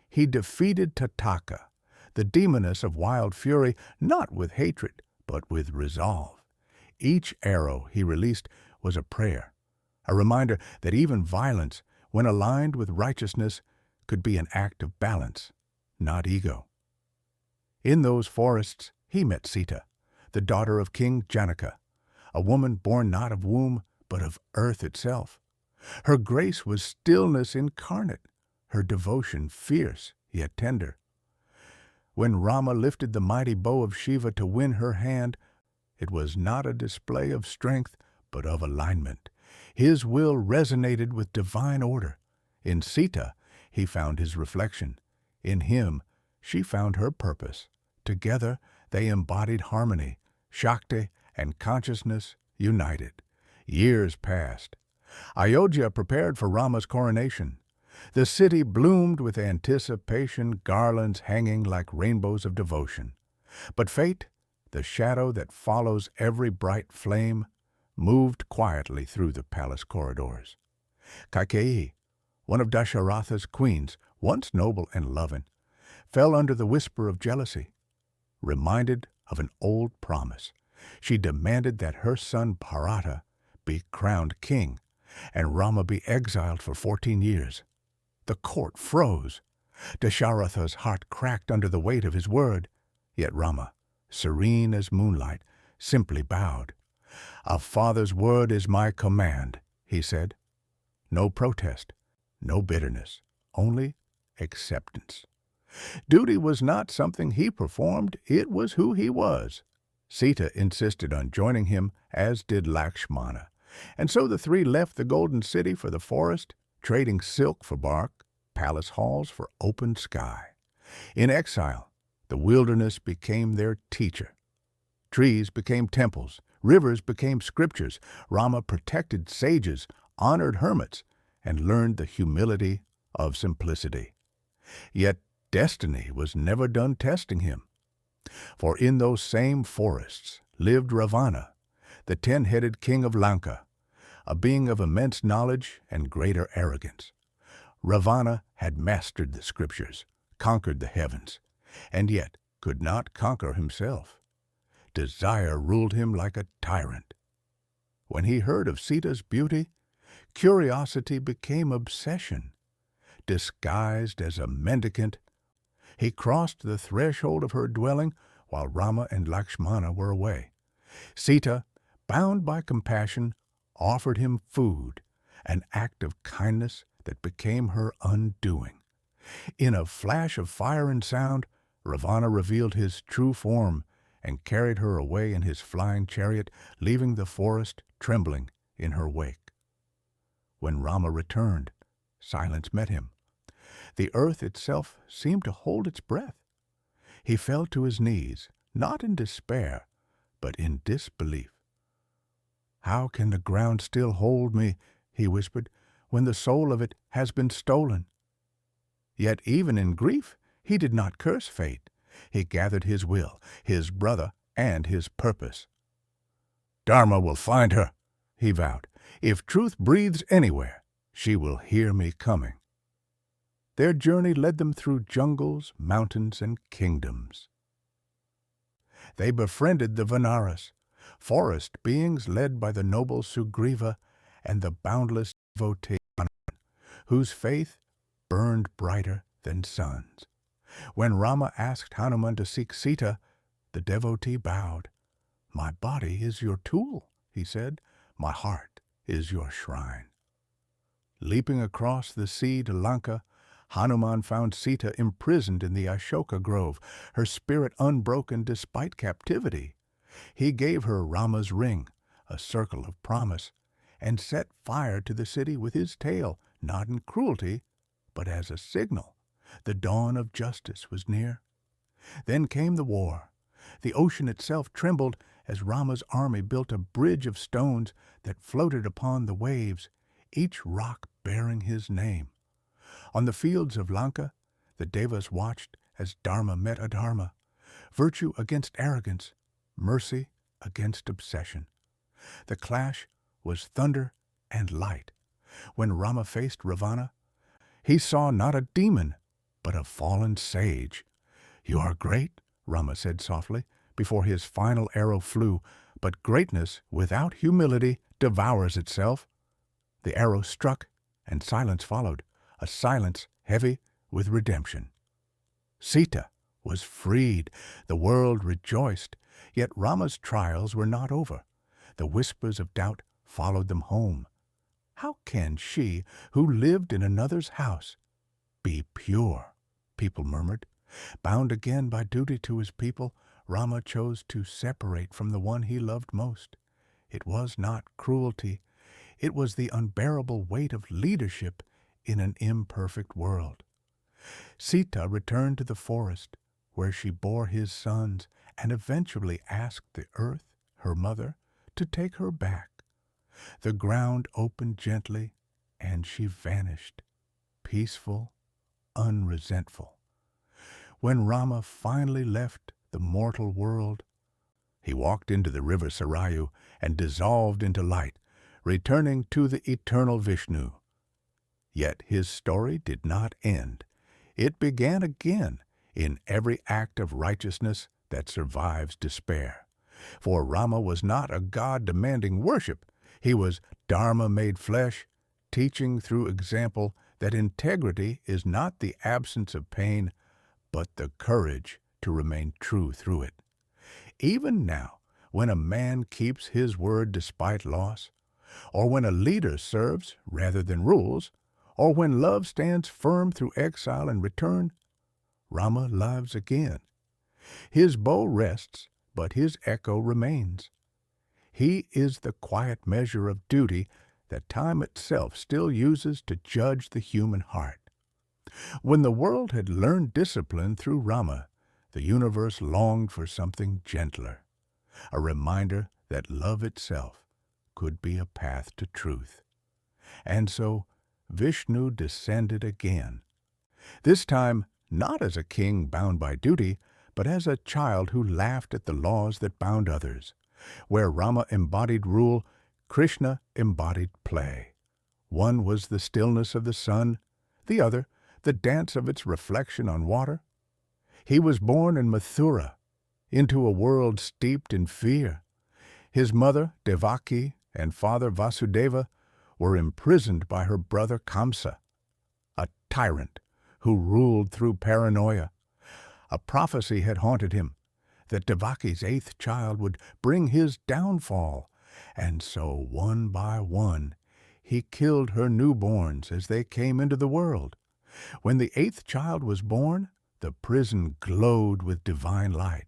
He defeated Tataka, the demoness of wild fury, not with hatred, but with resolve. Each arrow he released was a prayer, a reminder that even violence, when aligned with righteousness, could be an act of balance, not ego. In those forests, he met Sita, the daughter of King Janaka, a woman born not of womb, but of earth itself. Her grace was stillness incarnate, her devotion fierce yet tender. When Rama lifted the mighty bow of Shiva to win her hand, it was not a display of strength, but of alignment. His will resonated with divine order. In Sita, he found his reflection. In him, she found her purpose. Together, they embodied harmony, Shakti and consciousness united. Years passed. Ayodhya prepared for Rama's coronation. The city bloomed with anticipation, garlands hanging like rainbows of devotion. But fate, the shadow that follows every bright flame, moved quietly through the palace corridors. Kaikeyi, one of Dasharatha's queens, once noble and loving, fell under the whisper of jealousy. Reminded of an old promise, she demanded that her son Bharata be crowned king and Rama be exiled for 14 years. The court froze. Dasharatha's heart cracked under the weight of his word. Yet Rama, serene as moonlight, simply bowed. "A father's word is my command," he said. No protest, no bitterness, only acceptance. Duty was not something he performed, it was who he was. Sita insisted on joining him, as did Lakshmana. And so the three left the golden city for the forest, trading silk for bark, palace halls for open sky. In exile, the wilderness became their teacher. Trees became temples, rivers became scriptures. Rama protected sages, honored hermits, and learned the humility of simplicity. Yet destiny was never done testing him. For in those same forests lived Ravana, the 10-headed king of Lanka, a being of immense knowledge and greater arrogance. Ravana had mastered the scriptures, conquered the heavens, and yet could not conquer himself. Desire ruled him like a tyrant. When he heard of Sita's beauty, curiosity became obsession. Disguised as a mendicant, he crossed the threshold of her dwelling while Rama and Lakshmana were away. Sita, bound by compassion, offered him food, an act of kindness that became her undoing. In a flash of fire and sound, Ravana revealed his true form and carried her away in his flying chariot, leaving the forest trembling in her wake. When Rama returned, silence met him. The earth itself seemed to hold its breath. He fell to his knees, not in despair, but in disbelief. "How can the ground still hold me," he whispered, "when the soul of it has been stolen?" Yet even in grief he did not curse fate. He gathered his will, his brother, and his purpose. "Dharma will find her," he vowed. "If truth breathes anywhere, she will hear me coming." Their journey led them through jungles, mountains, and kingdoms. They befriended the Vanaras, forest beings led by the noble Sugriva and the boundless devotee Hanuman, whose faith burned brighter than suns. When Rama asked Hanuman to seek Sita, the devotee bowed. "My body is your tool," he said. "My heart is your shrine." Leaping across the sea to Lanka, Hanuman found Sita imprisoned in the Ashoka grove, her spirit unbroken despite captivity. He gave her Rama's ring, a circle of promise, and set fire to the city with his tail, not in cruelty, but as a signal. The dawn of justice was near. Then came the war. The ocean itself trembled as Rama's army built a bridge of stones that floated upon the waves, each rock bearing his name. On the fields of Lanka, the Devas watched as Dharma met Adharma, virtue against arrogance, mercy against obsession. The clash was thunder and light. When Rama faced Ravana, he saw not a demon, but a fallen sage. "You are great," Rama said softly, before his final arrow flew, "but greatness without humility devours itself." The arrow struck, and silence followed, a silence heavy with redemption. Sita was freed. The world rejoiced. Yet Rama's trials were not over. The whispers of doubt followed them home. How can she, who lived in another's house, be pure? People murmured. Bound again by duty to his people, Rama chose to separate from the one he loved most. It was not cruelty. It was the unbearable weight of leadership in an imperfect world. Sita returned to the forest, where she bore his sons, and eventually asked the earth, her mother, to take her back. The ground opened gently, and she vanished, peaceful, unresentful. When Rama finally left the mortal world, he walked into the river Sarayu and dissolved into light, returning to the eternal Vishnu. Yet his story did not end. It began again in every act of righteousness that survives despair. For Rama was not a god demanding worship. He was Dharma made flesh, teaching through example that integrity is not the absence of pain, but the courage to remain true through it. Even now, when a man keeps his word despite loss, or when a leader serves rather than rules, or when love stands firm through exile and return, Rama lives again. His bow rests, but his echo remains. He is the quiet measure of duty that time itself still uses to judge the human heart. When the world had learned discipline through Rama, the universe longed for something gentler, a reminder that love itself could be a path to truth. And so Vishnu descended again, this time not as a king bound by duty, but as a child who laughed at the laws that bound others. Where Rama embodied rule, Krishna embodied play. One was the stillness of the sun, the other the dance of its reflection on water. He was born in Mathura, into a world steeped in fear. His mother, Devaki, and father Vasudeva were imprisoned by her brother Kamsa, a tyrant who ruled through paranoia. A prophecy had haunted him, that Devaki's 8th child would bring his downfall, and so one by one he killed her newborns as they came into the world. When the 8th child was born, the prison glowed with divine light.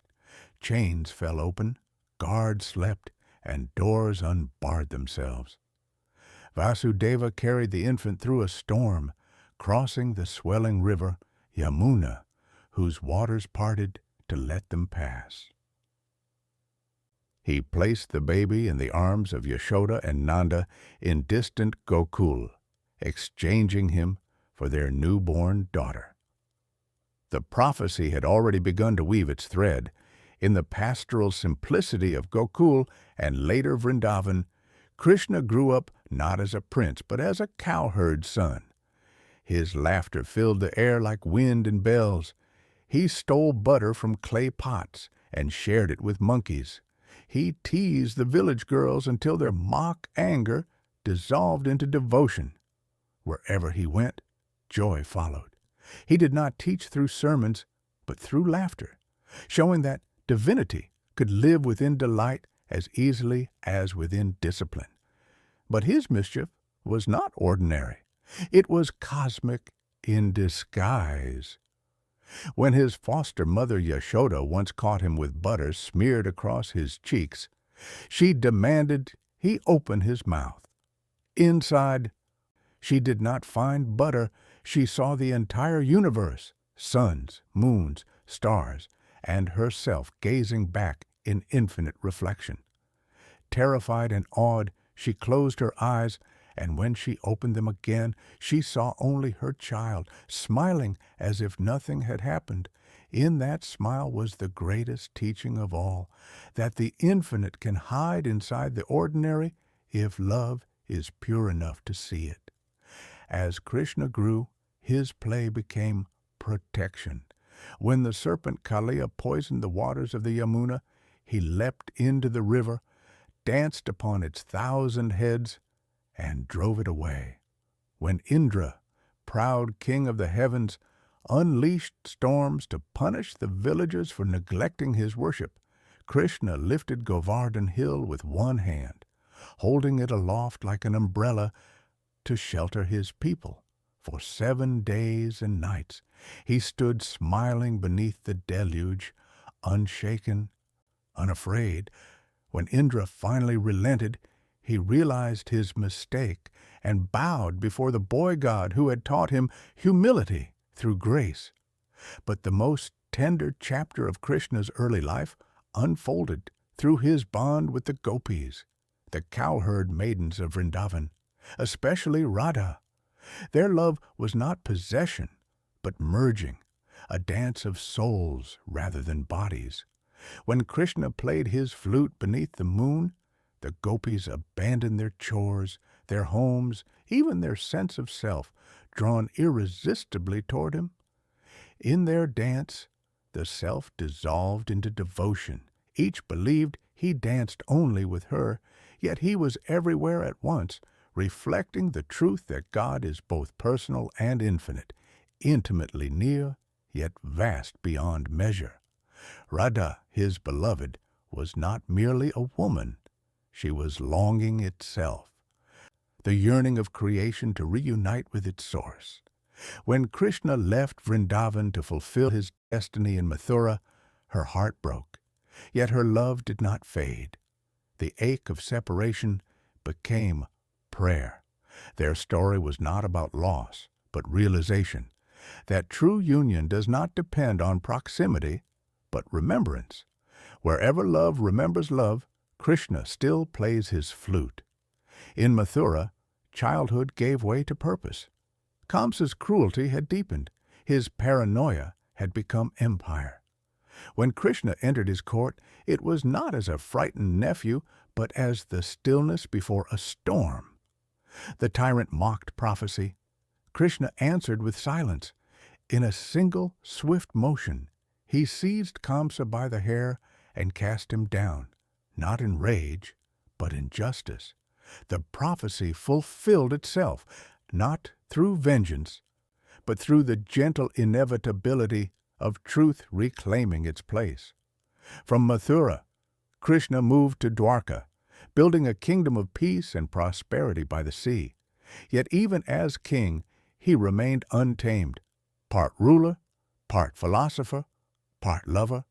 Chains fell open, guards slept, and doors unbarred themselves. Vasudeva carried the infant through a storm, crossing the swelling river Yamuna, whose waters parted to let them pass. He placed the baby in the arms of Yashoda and Nanda in distant Gokul, exchanging him for their newborn daughter. The prophecy had already begun to weave its thread. In the pastoral simplicity of Gokul and later Vrindavan, Krishna grew up not as a prince, but as a cowherd's son. His laughter filled the air like wind and bells. He stole butter from clay pots and shared it with monkeys. He teased the village girls until their mock anger dissolved into devotion. Wherever he went, joy followed. He did not teach through sermons, but through laughter, showing that divinity could live within delight as easily as within discipline. But his mischief was not ordinary. It was cosmic in disguise. When his foster mother Yashoda once caught him with butter smeared across his cheeks, she demanded he open his mouth. Inside, she did not find butter. She saw the entire universe, suns, moons, stars, and herself gazing back in infinite reflection. Terrified and awed, she closed her eyes, and when she opened them again, she saw only her child, smiling as if nothing had happened. In that smile was the greatest teaching of all, that the infinite can hide inside the ordinary if love is pure enough to see it. As Krishna grew, his play became protection. When the serpent Kaliya poisoned the waters of the Yamuna, he leapt into the river, danced upon its 1,000 heads, and drove it away. When Indra, proud king of the heavens, unleashed storms to punish the villagers for neglecting his worship, Krishna lifted Govardhan Hill with one hand, holding it aloft like an umbrella to shelter his people. For 7 days and nights he stood smiling beneath the deluge, unshaken, unafraid. When Indra finally relented, he realized his mistake and bowed before the boy god who had taught him humility through grace. But the most tender chapter of Krishna's early life unfolded through his bond with the gopis, the cowherd maidens of Vrindavan, especially Radha. Their love was not possession, but merging, a dance of souls rather than bodies. When Krishna played his flute beneath the moon, the gopis abandoned their chores, their homes, even their sense of self, drawn irresistibly toward him. In their dance, the self dissolved into devotion. Each believed he danced only with her, yet he was everywhere at once, reflecting the truth that God is both personal and infinite, intimately near, yet vast beyond measure. Radha, his beloved, was not merely a woman. She was longing itself, the yearning of creation to reunite with its source. When Krishna left Vrindavan to fulfill his destiny in Mathura, her heart broke, yet her love did not fade. The ache of separation became prayer. Their story was not about loss, but realization, that true union does not depend on proximity, but remembrance. Wherever love remembers love, Krishna still plays his flute. In Mathura, childhood gave way to purpose. Kamsa's cruelty had deepened. His paranoia had become empire. When Krishna entered his court, it was not as a frightened nephew, but as the stillness before a storm. The tyrant mocked prophecy. Krishna answered with silence. In a single, swift motion, he seized Kamsa by the hair and cast him down, not in rage, but in justice. The prophecy fulfilled itself, not through vengeance, but through the gentle inevitability of truth reclaiming its place. From Mathura, Krishna moved to Dwarka, building a kingdom of peace and prosperity by the sea. Yet even as king, he remained untamed, part ruler, part philosopher, part lover,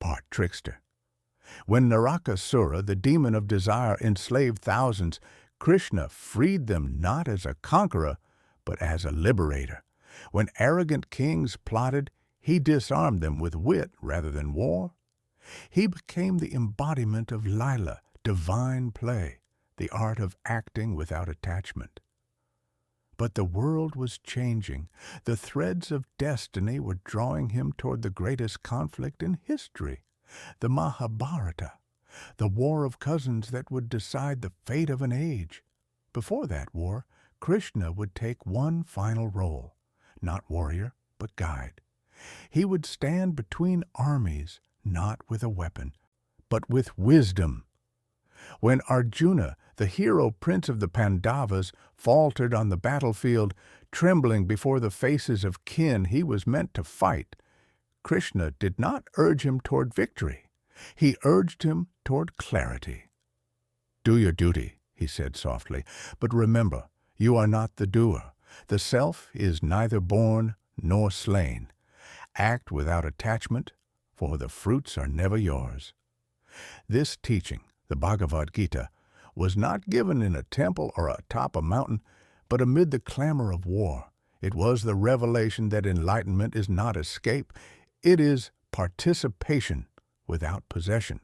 part trickster. When Narakasura, the demon of desire, enslaved thousands, Krishna freed them not as a conqueror, but as a liberator. When arrogant kings plotted, he disarmed them with wit rather than war. He became the embodiment of Lila, divine play, the art of acting without attachment. But the world was changing. The threads of destiny were drawing him toward the greatest conflict in history, the Mahabharata, the war of cousins that would decide the fate of an age. Before that war, Krishna would take one final role, not warrior, but guide. He would stand between armies, not with a weapon, but with wisdom. When Arjuna, the hero prince of the Pandavas, faltered on the battlefield, trembling before the faces of kin he was meant to fight, Krishna did not urge him toward victory. He urged him toward clarity. "Do your duty," he said softly, "but remember, you are not the doer. The self is neither born nor slain. Act without attachment, for the fruits are never yours." This teaching, the Bhagavad Gita, was not given in a temple or atop a mountain, but amid the clamor of war. It was the revelation that enlightenment is not escape, it is participation without possession.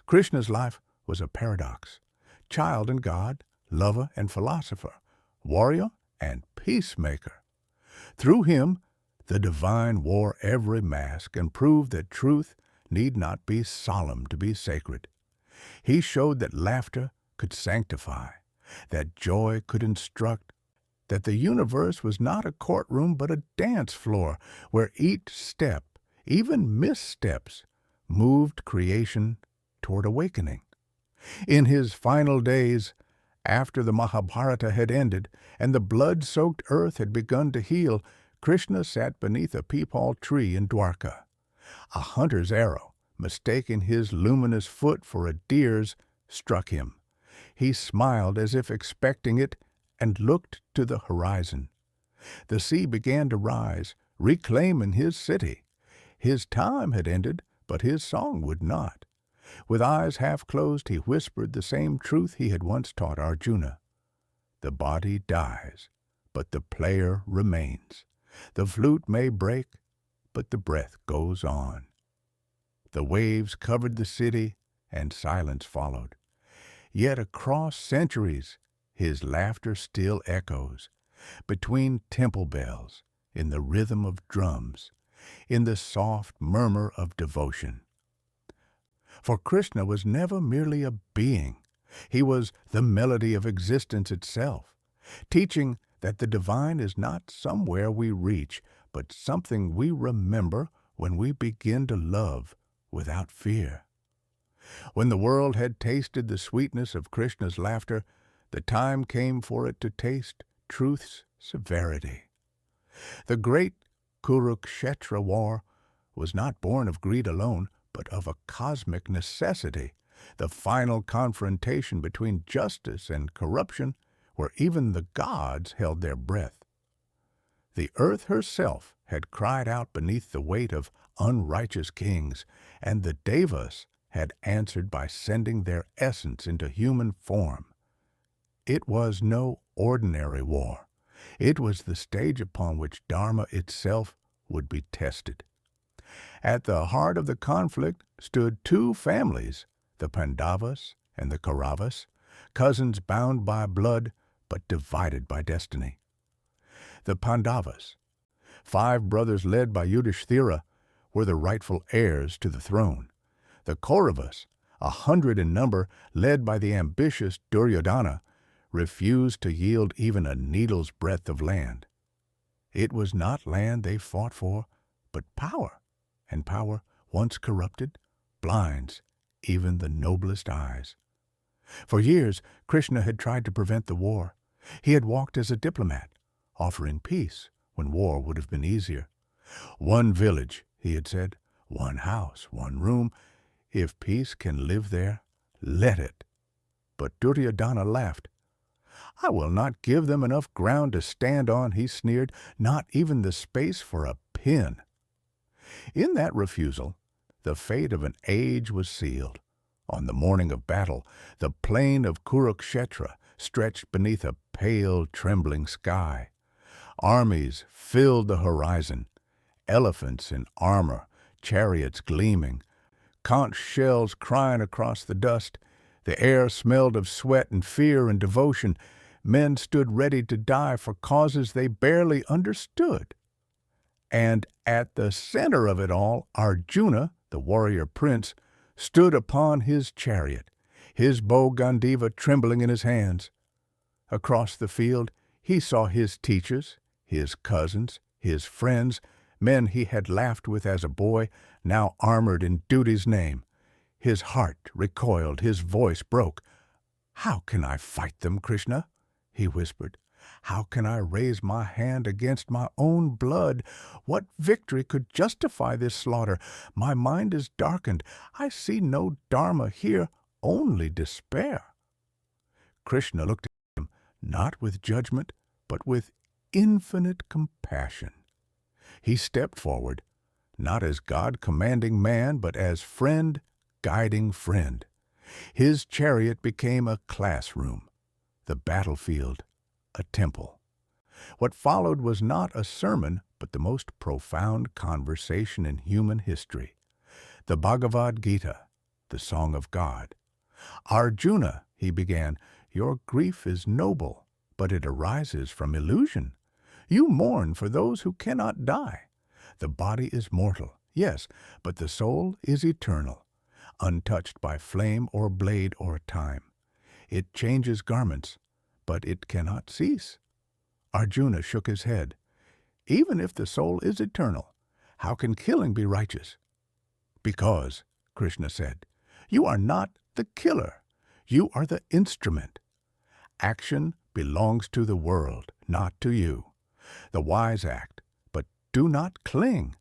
Krishna's life was a paradox. Child and God, lover and philosopher, warrior and peacemaker. Through him, the divine wore every mask and proved that truth need not be solemn to be sacred. He showed that laughter could sanctify, that joy could instruct, that the universe was not a courtroom but a dance floor where each step, even missteps, moved creation toward awakening. In his final days, after the Mahabharata had ended and the blood-soaked earth had begun to heal, Krishna sat beneath a peepal tree in Dwarka. A hunter's arrow, mistaking his luminous foot for a deer's, struck him. He smiled as if expecting it and looked to the horizon. The sea began to rise, reclaiming his city. His time had ended, but his song would not. With eyes half closed, he whispered the same truth he had once taught Arjuna. The body dies, but the player remains. The flute may break, but the breath goes on. The waves covered the city, and silence followed. Yet across centuries, his laughter still echoes, between temple bells, in the rhythm of drums, in the soft murmur of devotion. For Krishna was never merely a being. He was the melody of existence itself, teaching that the divine is not somewhere we reach, but something we remember when we begin to love without fear. When the world had tasted the sweetness of Krishna's laughter, the time came for it to taste truth's severity. The great Kurukshetra war was not born of greed alone, but of a cosmic necessity, the final confrontation between justice and corruption, where even the gods held their breath. The earth herself had cried out beneath the weight of unrighteous kings, and the devas had answered by sending their essence into human form. It was no ordinary war. It was the stage upon which Dharma itself would be tested. At the heart of the conflict stood two families, the Pandavas and the Kauravas, cousins bound by blood but divided by destiny. The Pandavas, 5 brothers led by Yudhishthira, were the rightful heirs to the throne. The Kauravas, 100 in number, led by the ambitious Duryodhana, refused to yield even a needle's breadth of land. It was not land they fought for, but power, and power, once corrupted, blinds even the noblest eyes. For years, Krishna had tried to prevent the war. He had walked as a diplomat, offering peace when war would have been easier. One village, he had said, one house, one room. If peace can live there, let it. But Duryodhana laughed. I will not give them enough ground to stand on, he sneered, not even the space for a pin. In that refusal, the fate of an age was sealed. On the morning of battle, the plain of Kurukshetra stretched beneath a pale, trembling sky. Armies filled the horizon, elephants in armor, chariots gleaming, conch shells crying across the dust. The air smelled of sweat and fear and devotion. Men stood ready to die for causes they barely understood. And at the center of it all, Arjuna, the warrior prince, stood upon his chariot, his bow Gandiva trembling in his hands. Across the field, he saw his teachers, his cousins, his friends, men he had laughed with as a boy, now armored in duty's name. His heart recoiled, his voice broke. "How can I fight them, Krishna?" he whispered. "How can I raise my hand against my own blood? What victory could justify this slaughter? My mind is darkened. I see no dharma here, only despair." Krishna looked at him, not with judgment, but with infinite compassion. He stepped forward, not as God commanding man, but as friend guiding friend. His chariot became a classroom, the battlefield a temple. What followed was not a sermon, but the most profound conversation in human history. The Bhagavad Gita, the Song of God. Arjuna, he began, your grief is noble, but it arises from illusion. You mourn for those who cannot die. The body is mortal, yes, but the soul is eternal, untouched by flame or blade or time. It changes garments, but it cannot cease. Arjuna shook his head. Even if the soul is eternal, how can killing be righteous? Because, Krishna said, you are not the killer. You are the instrument. Action belongs to the world, not to you. The wise act, but do not cling.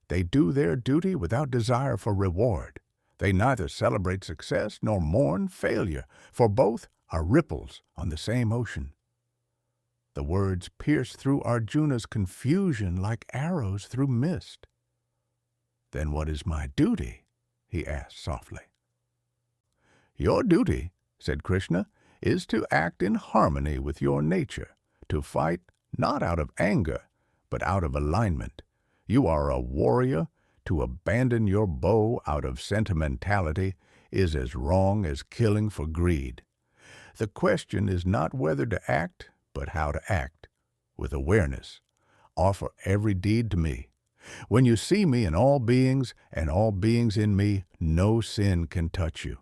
They do their duty without desire for reward. They neither celebrate success nor mourn failure, for both are ripples on the same ocean. The words pierced through Arjuna's confusion like arrows through mist. Then what is my duty? He asked softly. Your duty, said Krishna, is to act in harmony with your nature, to fight not out of anger, but out of alignment. You are a warrior. To abandon your bow out of sentimentality is as wrong as killing for greed. The question is not whether to act, but how to act, with awareness. Offer every deed to me. When you see me in all beings, and all beings in me, no sin can touch you.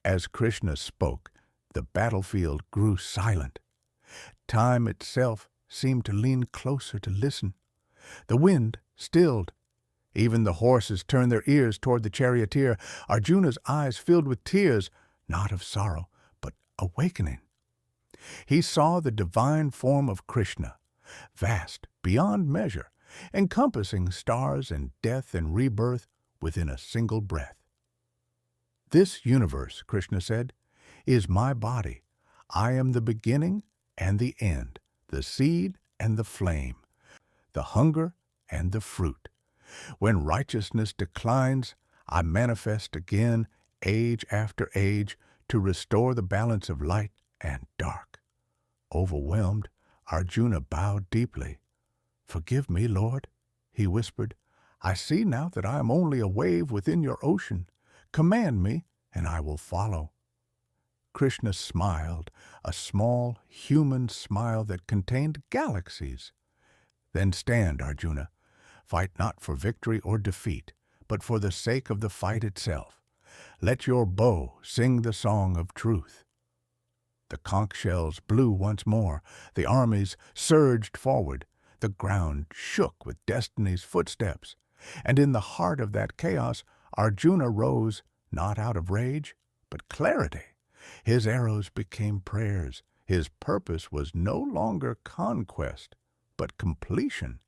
As Krishna spoke, the battlefield grew silent. Time itself seemed to lean closer to listen. The wind stilled. Even the horses turned their ears toward the charioteer. Arjuna's eyes filled with tears, not of sorrow, but awakening. He saw the divine form of Krishna, vast beyond measure, encompassing stars and death and rebirth within a single breath. This universe, Krishna said, is my body. I am the beginning and the end, the seed and the flame, the hunger and the fruit. When righteousness declines, I manifest again, age after age, to restore the balance of light and dark. Overwhelmed, Arjuna bowed deeply. Forgive me, Lord, he whispered. I see now that I am only a wave within your ocean. Command me, and I will follow. Krishna smiled, a small, human smile that contained galaxies. Then stand, Arjuna. Fight not for victory or defeat, but for the sake of the fight itself. Let your bow sing the song of truth. The conch shells blew once more. The armies surged forward. The ground shook with destiny's footsteps. And in the heart of that chaos, Arjuna rose, not out of rage, but clarity. His arrows became prayers. His purpose was no longer conquest, but completion.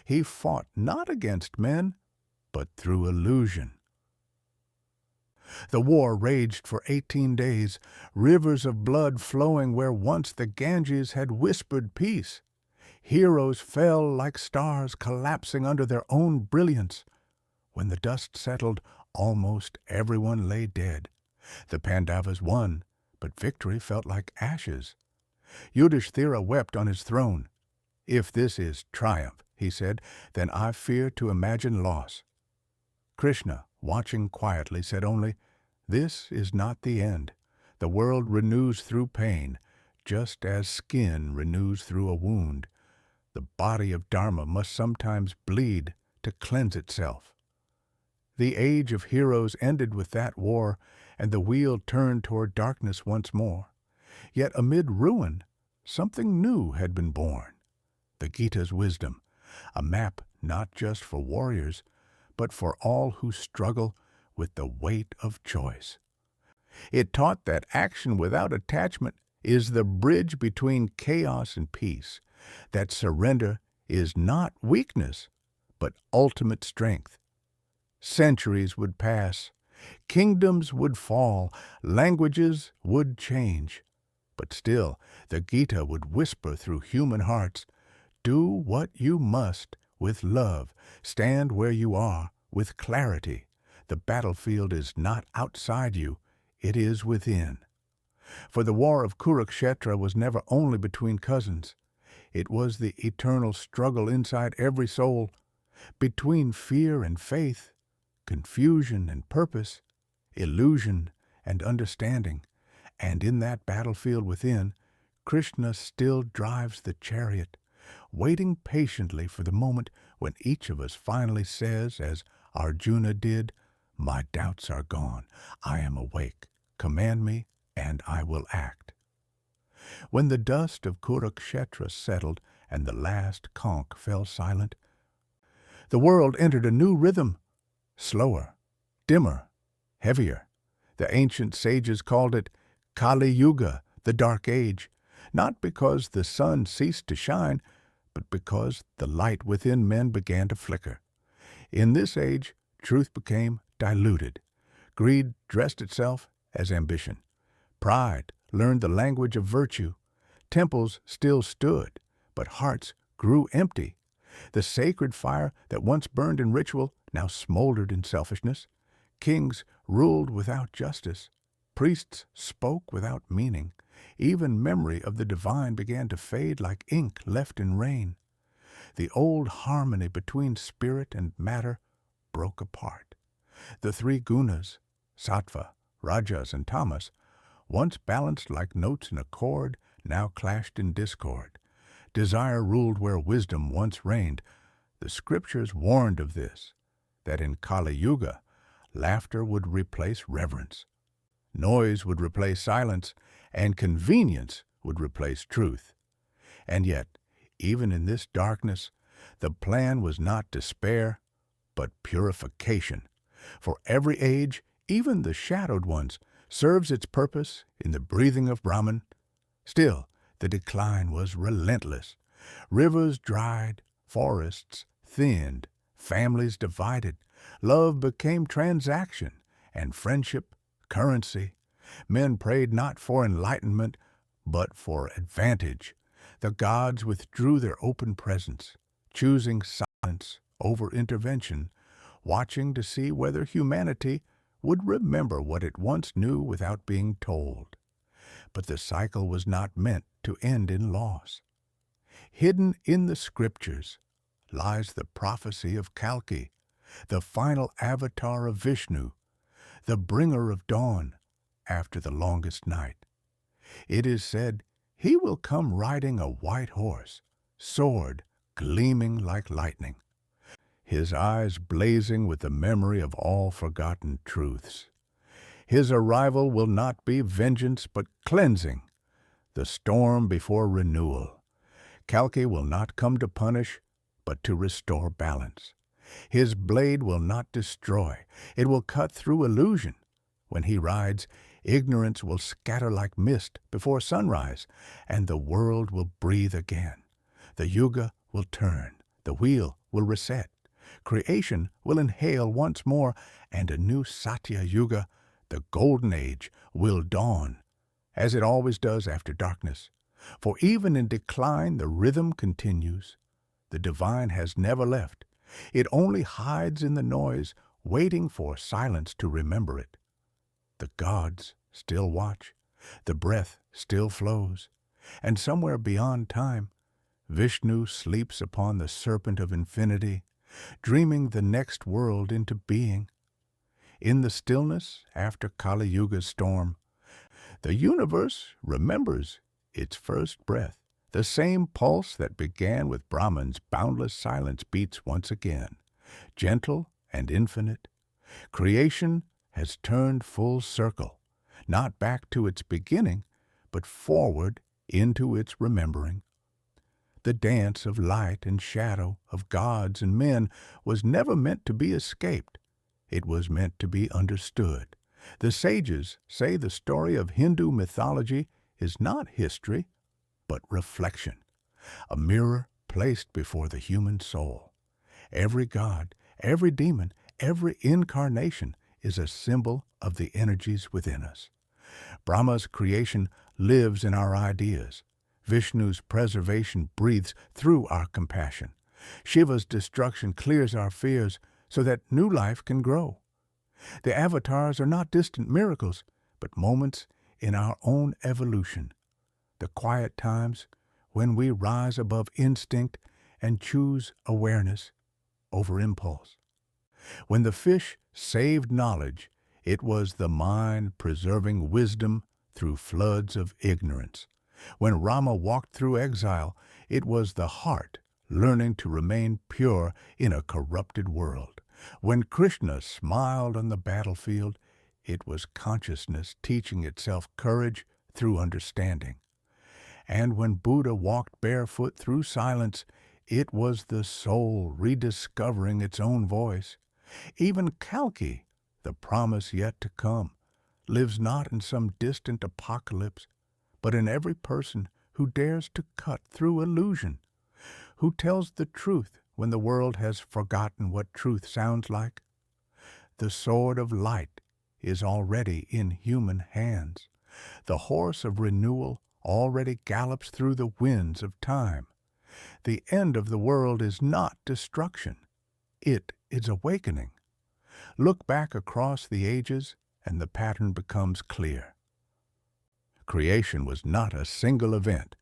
He fought not against men, but through illusion. The war raged for 18 days, rivers of blood flowing where once the Ganges had whispered peace. Heroes fell like stars collapsing under their own brilliance. When the dust settled, almost everyone lay dead. The Pandavas won, but victory felt like ashes. Yudhishthira wept on his throne. If this is triumph, he said, then I fear to imagine loss. Krishna, watching quietly, said only, this is not the end. The world renews through pain, just as skin renews through a wound. The body of Dharma must sometimes bleed to cleanse itself. The age of heroes ended with that war, and the wheel turned toward darkness once more. Yet amid ruin, something new had been born. The Gita's wisdom, a map not just for warriors, but for all who struggle with the weight of choice. It taught that action without attachment is the bridge between chaos and peace, that surrender is not weakness, but ultimate strength. Centuries would pass, kingdoms would fall, languages would change, but still the Gita would whisper through human hearts, do what you must with love, stand where you are with clarity. The battlefield is not outside you, it is within. For the war of Kurukshetra was never only between cousins. It was the eternal struggle inside every soul, between fear and faith, confusion and purpose, illusion and understanding. And in that battlefield within, Krishna still drives the chariot, waiting patiently for the moment when each of us finally says, as Arjuna did, "My doubts are gone, I am awake, command me, and I will act." When the dust of Kurukshetra settled and the last conch fell silent, the world entered a new rhythm, slower, dimmer, heavier. The ancient sages called it Kali Yuga, the Dark Age, not because the sun ceased to shine, but because the light within men began to flicker. In this age, truth became diluted. Greed dressed itself as ambition. Pride learned the language of virtue. Temples still stood, but hearts grew empty. The sacred fire that once burned in ritual now smoldered in selfishness. Kings ruled without justice. Priests spoke without meaning. Even memory of the divine began to fade like ink left in rain. The old harmony between spirit and matter broke apart. The three gunas, sattva, rajas, and tamas, once balanced like notes in a chord, now clashed in discord. Desire ruled where wisdom once reigned. The scriptures warned of this, that in Kali Yuga, laughter would replace reverence, noise would replace silence, and convenience would replace truth. And yet, even in this darkness, the plan was not despair, but purification. For every age, even the shadowed ones, serves its purpose in the breathing of Brahman. Still, the decline was relentless. Rivers dried, forests thinned, families divided. Love became transaction, and friendship currency. Men prayed not for enlightenment, but for advantage. The gods withdrew their open presence, choosing silence over intervention, watching to see whether humanity would remember what it once knew without being told. But the cycle was not meant to end in loss. Hidden in the scriptures lies the prophecy of Kalki, the final avatar of Vishnu, the bringer of dawn after the longest night. It is said he will come riding a white horse, sword gleaming like lightning, his eyes blazing with the memory of all forgotten truths. His arrival will not be vengeance but cleansing, the storm before renewal. Kalki will not come to punish, but to restore balance. His blade will not destroy, it will cut through illusion. When he rides, ignorance will scatter like mist before sunrise, and the world will breathe again. The yuga will turn, the wheel will reset. Creation will inhale once more, and a new Satya Yuga, the golden age, will dawn, as it always does after darkness. For even in decline the rhythm continues. The divine has never left. It only hides in the noise, waiting for silence to remember it. The gods still watch, the breath still flows, and somewhere beyond time, Vishnu sleeps upon the serpent of infinity, dreaming the next world into being. In the stillness after Kali Yuga's storm, the universe remembers its first breath. The same pulse that began with Brahman's boundless silence beats once again, gentle and infinite. Creation has turned full circle, not back to its beginning, but forward into its remembering. The dance of light and shadow, of gods and men, was never meant to be escaped. It was meant to be understood. The sages say the story of Hindu mythology is not history, but reflection, a mirror placed before the human soul. Every god, every demon, every incarnation is a symbol of the energies within us. Brahma's creation lives in our ideas. Vishnu's preservation breathes through our compassion. Shiva's destruction clears our fears so that new life can grow. The avatars are not distant miracles, but moments in our own evolution, the quiet times when we rise above instinct and choose awareness over impulse. When the fish saved knowledge, it was the mind preserving wisdom through floods of ignorance. When Rama walked through exile, it was the heart learning to remain pure in a corrupted world. When Krishna smiled on the battlefield, it was consciousness teaching itself courage through understanding. And when Buddha walked barefoot through silence, it was the soul rediscovering its own voice. Even Kalki, the promise yet to come, lives not in some distant apocalypse, but in every person who dares to cut through illusion, who tells the truth when the world has forgotten what truth sounds like. The sword of light is already in human hands. The horse of renewal already gallops through the winds of time. The end of the world is not destruction. It is awakening. Look back across the ages and the pattern becomes clear. Creation was not a single event,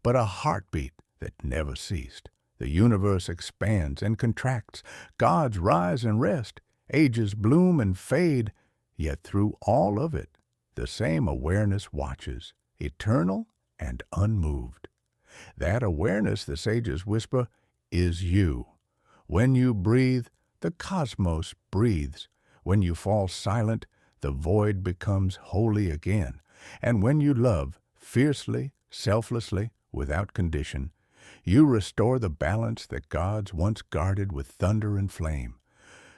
but a heartbeat that never ceased. The universe expands and contracts, gods rise and rest, ages bloom and fade, yet through all of it, the same awareness watches, eternal and unmoved. That awareness, the sages whisper, is you. When you breathe, the cosmos breathes. When you fall silent, the void becomes holy again. And when you love, fiercely, selflessly, without condition, you restore the balance that gods once guarded with thunder and flame.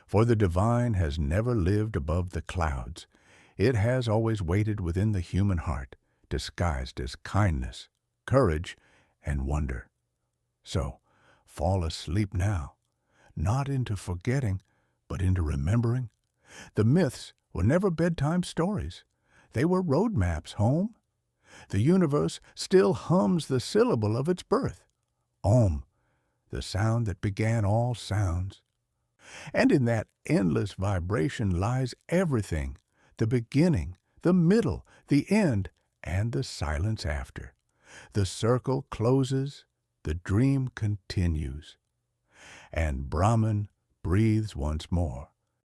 For the divine has never lived above the clouds. It has always waited within the human heart, disguised as kindness, courage, and wonder. So, fall asleep now, not into forgetting, but into remembering. The myths were never bedtime stories. They were roadmaps home. The universe still hums the syllable of its birth, Om, the sound that began all sounds. And in that endless vibration lies everything, the beginning, the middle, the end, and the silence after. The circle closes, the dream continues, and Brahman breathes once more.